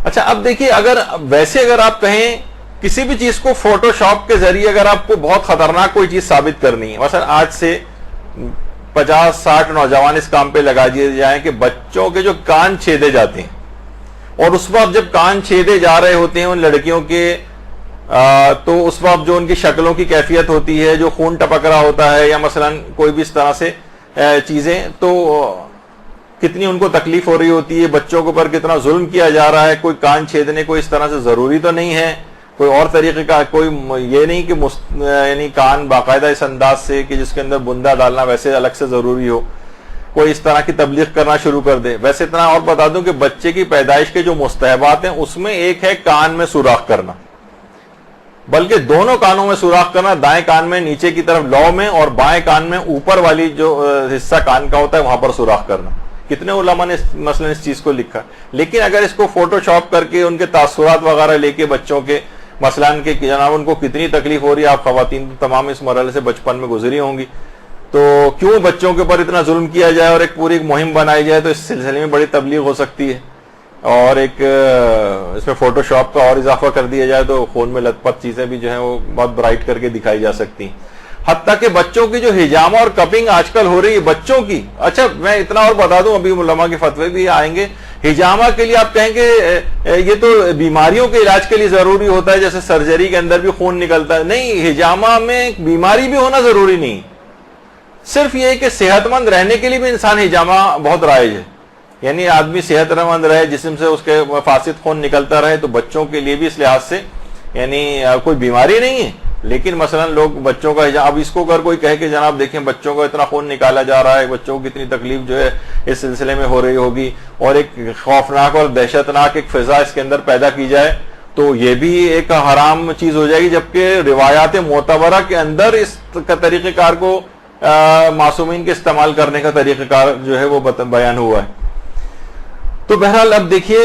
اچھا اب دیکھیے اگر آپ کہیں کسی بھی چیز کو فوٹو شاپ کے ذریعے اگر آپ کو بہت خطرناک کوئی چیز ثابت کرنی ہے، مثلا آج سے 50-60 نوجوان اس کام پہ لگا دیے جائیں کہ بچوں کے جو کان چھیدے جاتے ہیں، اور اس وقت جب کان چھیدے جا رہے ہوتے ہیں ان لڑکیوں کے تو اس وقت جو ان کی شکلوں کی کیفیت ہوتی ہے، جو خون ٹپک رہا ہوتا ہے یا مثلا کوئی بھی اس طرح سے چیزیں، تو کتنی ان کو تکلیف ہو رہی ہوتی ہے، بچوں کے اوپر کتنا ظلم کیا جا رہا ہے. کوئی کان چھیدنے کو اس طرح سے ضروری تو نہیں ہے، کوئی اور طریقے کا، کوئی یہ نہیں کہ یعنی کان باقاعدہ اس انداز سے کہ جس کے اندر بندہ ڈالنا ویسے الگ سے ضروری ہو، کوئی اس طرح کی تبلیغ کرنا شروع کر دے. ویسے اتنا اور بتا دوں کہ بچے کی پیدائش کے جو مستحبات ہیں اس میں ایک ہے کان میں سوراخ کرنا، بلکہ دونوں کانوں میں سوراخ کرنا، دائیں کان میں نیچے کی طرف لو میں اور بائیں کان میں اوپر والی جو حصہ کان کا ہوتا ہے وہاں پر سوراخ کرنا. کتنے علماء نے مثلا اس چیز کو لکھا. لیکن اگر اس کو فوٹو شاپ کر کے ان کے تاثرات وغیرہ لے کے بچوں کے مثلاً کہ جناب ان کو کتنی تکلیف ہو رہی ہے، آپ خواتین تمام اس مرحلے سے بچپن میں گزری ہوں گی، تو کیوں بچوں کے اوپر اتنا ظلم کیا جائے اور ایک پوری مہم بنائی جائے، تو اس سلسلے میں بڑی تبلیغ ہو سکتی ہے، اور ایک اس میں فوٹو شاپ کا اور اضافہ کر دیا جائے تو خون میں لت پت چیزیں بھی جو ہیں وہ بہت برائٹ کر کے دکھائی جا سکتی ہیں. حتیٰ کہ بچوں کی جو ہجامہ اور کپنگ آج کل ہو رہی ہے بچوں کی، اچھا میں اتنا اور بتا دوں، ابھی علماء کے فتوے بھی آئیں گے. ہجامہ کے لیے آپ کہیں گے یہ تو بیماریوں کے علاج کے لیے ضروری ہوتا ہے، جیسے سرجری کے اندر بھی خون نکلتا ہے. نہیں، ہجامہ میں بیماری بھی ہونا ضروری نہیں، صرف یہ کہ صحت مند رہنے کے لیے بھی انسان ہجامہ بہت رائج ہے. یعنی آدمی صحت مند رہے، جسم سے اس کے فاسد خون نکلتا رہے، تو بچوں کے لیے بھی اس لحاظ سے یعنی کوئی بیماری نہیں ہے. لیکن مثلا لوگ بچوں کا اب اس کو اگر کوئی کہے کہ جناب دیکھیں بچوں کو اتنا خون نکالا جا رہا ہے، بچوں کو کتنی تکلیف جو ہے اس سلسلے میں ہو رہی ہوگی، اور ایک خوفناک اور دہشتناک ایک فضا اس کے اندر پیدا کی جائے، تو یہ بھی ایک حرام چیز ہو جائے گی. جبکہ روایات معتبرہ کے اندر اس طریقہ کار کو معصومین کے استعمال کرنے کا طریقہ کار جو ہے وہ بیان ہوا ہے. تو بہرحال اب دیکھیے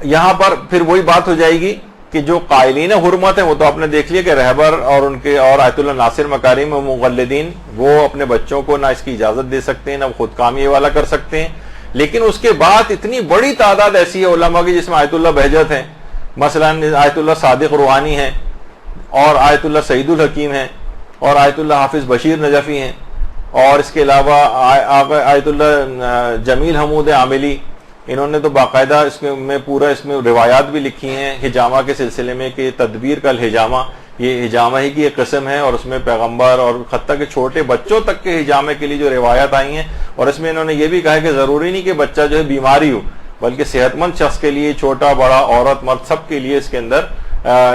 یہاں پر پھر وہی بات ہو جائے گی کہ جو قائلین حرمت ہیں وہ تو آپ نے دیکھ لیا کہ رہبر اور ان کے اور آیت اللہ ناصر مکارم و مقلدین وہ اپنے بچوں کو نہ اس کی اجازت دے سکتے ہیں، نہ خود کامی والا کر سکتے ہیں. لیکن اس کے بعد اتنی بڑی تعداد ایسی ہے علماء کی جس میں آیت اللہ بہجت ہیں، مثلا آیت اللہ صادق روحانی ہیں، اور آیت اللہ سعید الحکیم ہیں، اور آیت اللہ حافظ بشیر نجفی ہیں، اور اس کے علاوہ آیت اللہ جمیل حمود عاملی. انہوں نے تو باقاعدہ اس میں پورا اس میں روایات بھی لکھی ہیں ہجامہ کے سلسلے میں کہ تدبیر کا الحجامہ، یہ ہجامہ ہی کی ایک قسم ہے، اور اس میں پیغمبر اور حتیٰ کہ چھوٹے بچوں تک کے ہجامے کے لیے جو روایات آئی ہیں، اور اس میں انہوں نے یہ بھی کہا ہے کہ ضروری نہیں کہ بچہ جو ہے بیماری ہو، بلکہ صحت مند شخص کے لیے، چھوٹا بڑا عورت مرد سب کے لیے اس کے اندر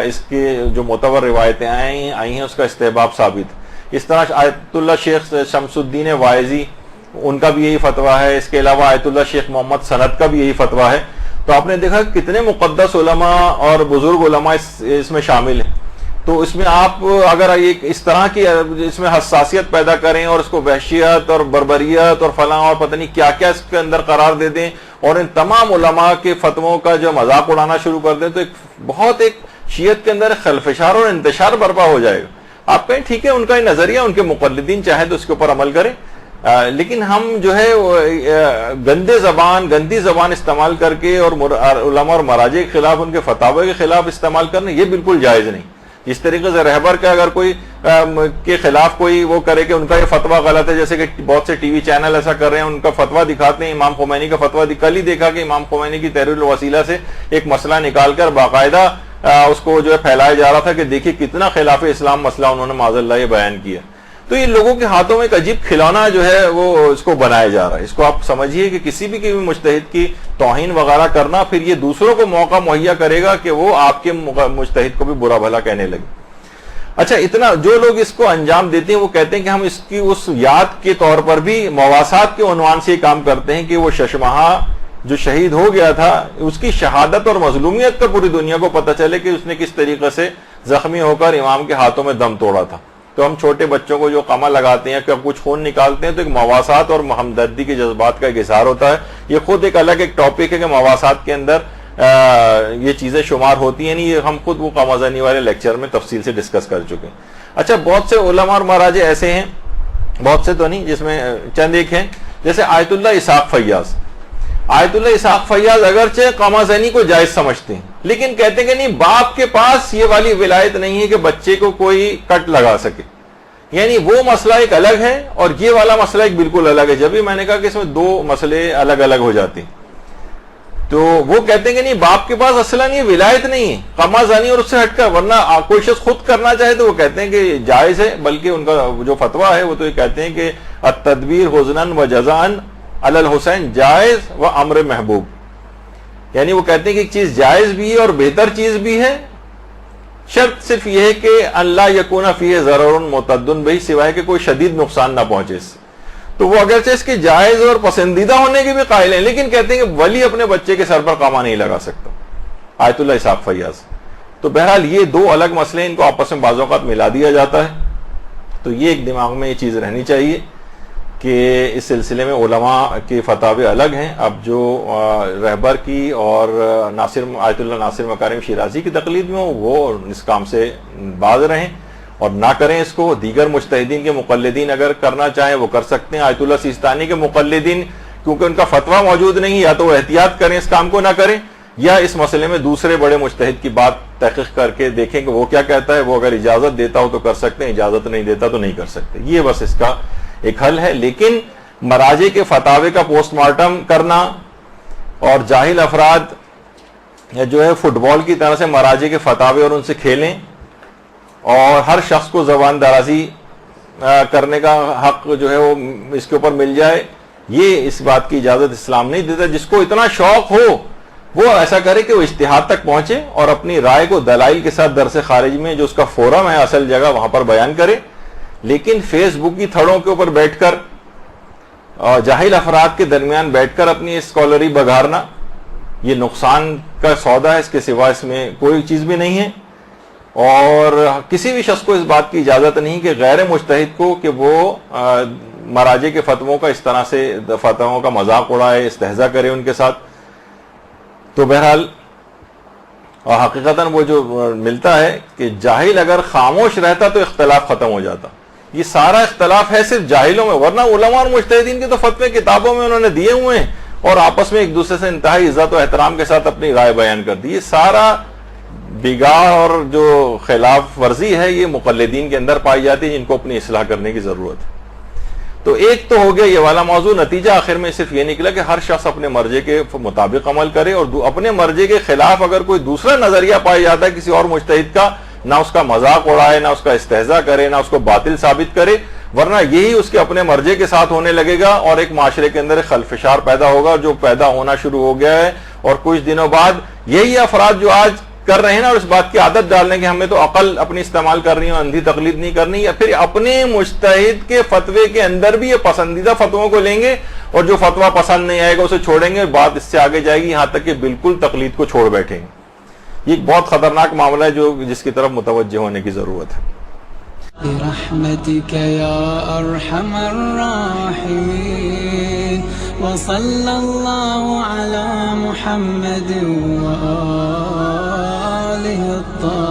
اس کی جو معتبر روایتیں آئی ہیں اس کا استحباب ثابت. اس طرح آیت اللہ شیخ شمس الدین واعظی ان کا بھی یہی فتویٰ ہے. اس کے علاوہ آیت اللہ شیخ محمد سند کا بھی یہی فتویٰ ہے. تو آپ نے دیکھا کتنے مقدس علماء اور بزرگ علماء اس میں شامل ہیں. تو اس میں آپ اگر ایک اس طرح کی اس میں حساسیت پیدا کریں اور اس کو وحشیت اور بربریت اور فلاں اور پتہ نہیں کیا کیا اس کے اندر قرار دے دیں، اور ان تمام علماء کے فتووں کا جو مذاق اڑانا شروع کر دیں، تو ایک شیعت کے اندر خلفشار اور انتشار برپا ہو جائے گا. آپ کہیں ٹھیک ہے ان کا نظریہ، ان کے مقلدین چاہیں تو اس کے اوپر عمل کریں، لیکن ہم جو ہے گندی زبان استعمال کر کے اور علماء اور مراجع کے خلاف، ان کے فتاوی کے خلاف استعمال کرنا یہ بالکل جائز نہیں. جس طریقے سے رہبر کا اگر کوئی کے خلاف کوئی وہ کرے کہ ان کا یہ فتویٰ غلط ہے، جیسے کہ بہت سے ٹی وی چینل ایسا کر رہے ہیں، ان کا فتویٰ دکھاتے ہیں، امام خمینی کا فتویٰ کل ہی دیکھا کہ امام خمینی کی تحریر الوسیلہ سے ایک مسئلہ نکال کر باقاعدہ اس کو جو ہے پھیلایا جا رہا تھا کہ دیکھیے کتنا خلاف اسلام مسئلہ انہوں نے معاذ اللہ یہ بیان کیا. تو یہ لوگوں کے ہاتھوں میں ایک عجیب کھلونا جو ہے وہ اس کو بنایا جا رہا ہے. اس کو آپ سمجھیے کہ کسی بھی مجتہد کی توہین وغیرہ کرنا پھر یہ دوسروں کو موقع مہیا کرے گا کہ وہ آپ کے مجتہد کو بھی برا بھلا کہنے لگے. اچھا، اتنا جو لوگ اس کو انجام دیتے ہیں وہ کہتے ہیں کہ ہم اس کی اس یاد کے طور پر بھی مواسات کے عنوان سے یہ کام کرتے ہیں کہ وہ ششمہا جو شہید ہو گیا تھا اس کی شہادت اور مظلومیت کا پوری دنیا کو پتہ چلے کہ اس نے کس طریقے سے زخمی ہو کر امام کے ہاتھوں میں دم توڑا تھا. تو ہم چھوٹے بچوں کو جو قمع لگاتے ہیں کہ اب کچھ خون نکالتے ہیں تو ایک مواسات اور ہمدردی کے جذبات کا ایک اظہار ہوتا ہے. یہ خود ایک الگ ایک ٹاپک ہے کہ مواسات کے اندر یہ چیزیں شمار ہوتی ہیں. یہ ہم خود وہ قمازنی والے لیکچر میں تفصیل سے ڈسکس کر چکے ہیں. اچھا، بہت سے علماء اور مراجع ایسے ہیں، بہت سے تو نہیں، جس میں چند ایک ہیں، جیسے آیت اللہ اسحاق فیاض. آیت اللہ اسحاق فیاض اگرچہ قمازنی کو جائز سمجھتے ہیں، لیکن کہتے ہیں کہ نہیں، باپ کے پاس یہ والی ولایت نہیں ہے کہ بچے کو کوئی کٹ لگا سکے. یعنی وہ مسئلہ ایک الگ ہے اور یہ والا مسئلہ ایک بالکل الگ ہے. جب بھی میں نے کہا کہ اس میں دو مسئلے الگ الگ ہو جاتے ہیں، تو وہ کہتے ہیں کہ نہیں، باپ کے پاس اصلاً یہ ولایت نہیں ہے قمازانی اور اس سے ہٹ کر، ورنہ کوئی شخص خود کرنا چاہے تو وہ کہتے ہیں کہ جائز ہے. بلکہ ان کا جو فتویٰ ہے وہ تو یہ کہتے ہیں کہ التدبیر حزناً و جزاءً علی الحسین جائز و امر محبوب. یعنی وہ کہتے ہیں کہ ایک چیز جائز بھی ہے اور بہتر چیز بھی ہے، شرط صرف یہ ہے کہ اللہ یکون فیہ ضرر معتد بہ، سوائے کہ کوئی شدید نقصان نہ پہنچے اس سے. تو وہ اگرچہ اس کے جائز اور پسندیدہ ہونے کے بھی قائل ہیں، لیکن کہتے ہیں کہ ولی اپنے بچے کے سر پر قامہ نہیں لگا سکتا. آیت اللہ اسحاق فیاض. تو بہرحال یہ دو الگ مسئلے، ان کو آپس میں بعض اوقات ملا دیا جاتا ہے. تو یہ ایک دماغ میں یہ چیز رہنی چاہیے. کہ اس سلسلے میں علماء کے فتاوے الگ ہیں. اب جو رہبر کی اور آیت اللہ ناصر مکارم شیرازی کی تقلید میں ہو وہ اس کام سے باز رہیں اور نہ کریں اس کو. دیگر مجتہدین کے مقلدین اگر کرنا چاہیں وہ کر سکتے ہیں. آیت اللہ سیستانی کے مقلدین کیونکہ ان کا فتویٰ موجود نہیں، یا تو وہ احتیاط کریں اس کام کو نہ کریں، یا اس مسئلے میں دوسرے بڑے مجتہد کی بات تحقیق کر کے دیکھیں کہ وہ کیا کہتا ہے. وہ اگر اجازت دیتا ہو تو کر سکتے ہیں، اجازت نہیں دیتا تو نہیں کر سکتے. یہ بس اس کا ایک حل ہے. لیکن مراجع کے فتاوے کا پوسٹ مارٹم کرنا اور جاہل افراد جو ہے فٹ بال کی طرح سے مراجع کے فتاوے اور ان سے کھیلیں اور ہر شخص کو زبان درازی کرنے کا حق جو ہے وہ اس کے اوپر مل جائے، یہ اس بات کی اجازت اسلام نہیں دیتا. جس کو اتنا شوق ہو وہ ایسا کرے کہ وہ اجتہاد تک پہنچے اور اپنی رائے کو دلائل کے ساتھ درس خارج میں جو اس کا فورم ہے اصل جگہ وہاں پر بیان کرے. لیکن فیس بک کی تھڑوں کے اوپر بیٹھ کر اور جاہل افراد کے درمیان بیٹھ کر اپنی اسکالری بگھارنا یہ نقصان کا سودا ہے. اس کے سوا اس میں کوئی چیز بھی نہیں ہے. اور کسی بھی شخص کو اس بات کی اجازت نہیں کہ غیر مجتہد کو کہ وہ مراجع کے فتووں کا اس طرح سے فتووں کا مذاق اڑائے، استہزاء کرے ان کے ساتھ. تو بہرحال حقیقتاً وہ جو ملتا ہے کہ جاہل اگر خاموش رہتا تو اختلاف ختم ہو جاتا. یہ سارا اختلاف ہے صرف جاہلوں میں، ورنہ علماء اور مجتہدین کے تو فتوے کتابوں میں انہوں نے دیے ہوئے ہیں اور آپس میں ایک دوسرے سے انتہائی عزت و احترام کے ساتھ اپنی رائے بیان کر دی. یہ سارا بگاڑ اور جو خلاف ورزی ہے یہ مقلدین کے اندر پائی جاتی ہے، جن کو اپنی اصلاح کرنے کی ضرورت ہے. تو ایک تو ہو گیا یہ والا موضوع. نتیجہ آخر میں صرف یہ نکلا کہ ہر شخص اپنے مرجے کے مطابق عمل کرے اور اپنے مرجے کے خلاف اگر کوئی دوسرا نظریہ پایا جاتا ہے کسی اور مجتہد کا، نہ اس کا مذاق اڑائے، نہ اس کا استہزاء کرے، نہ اس کو باطل ثابت کرے، ورنہ یہی اس کے اپنے مرجے کے ساتھ ہونے لگے گا اور ایک معاشرے کے اندر خلفشار پیدا ہوگا جو پیدا ہونا شروع ہو گیا ہے. اور کچھ دنوں بعد یہی افراد جو آج کر رہے ہیں نا اور اس بات کی عادت ڈال لیں کہ ہمیں تو عقل اپنی استعمال کرنی ہے، اندھی تقلید نہیں کرنی، یا پھر اپنے مجتہد کے فتوے کے اندر بھی یہ پسندیدہ فتووں کو لیں گے اور جو فتویٰ پسند نہیں آئے گا اسے چھوڑیں گے. بات اس سے آگے جائے گی یہاں تک کہ بالکل تقلید کو چھوڑ بیٹھیں گے. یہ ایک بہت خطرناک معاملہ ہے جس کی طرف متوجہ ہونے کی ضرورت ہے. برحمتك يا أرحم الراحمين وصلى الله على محمد وآله الطاهرين.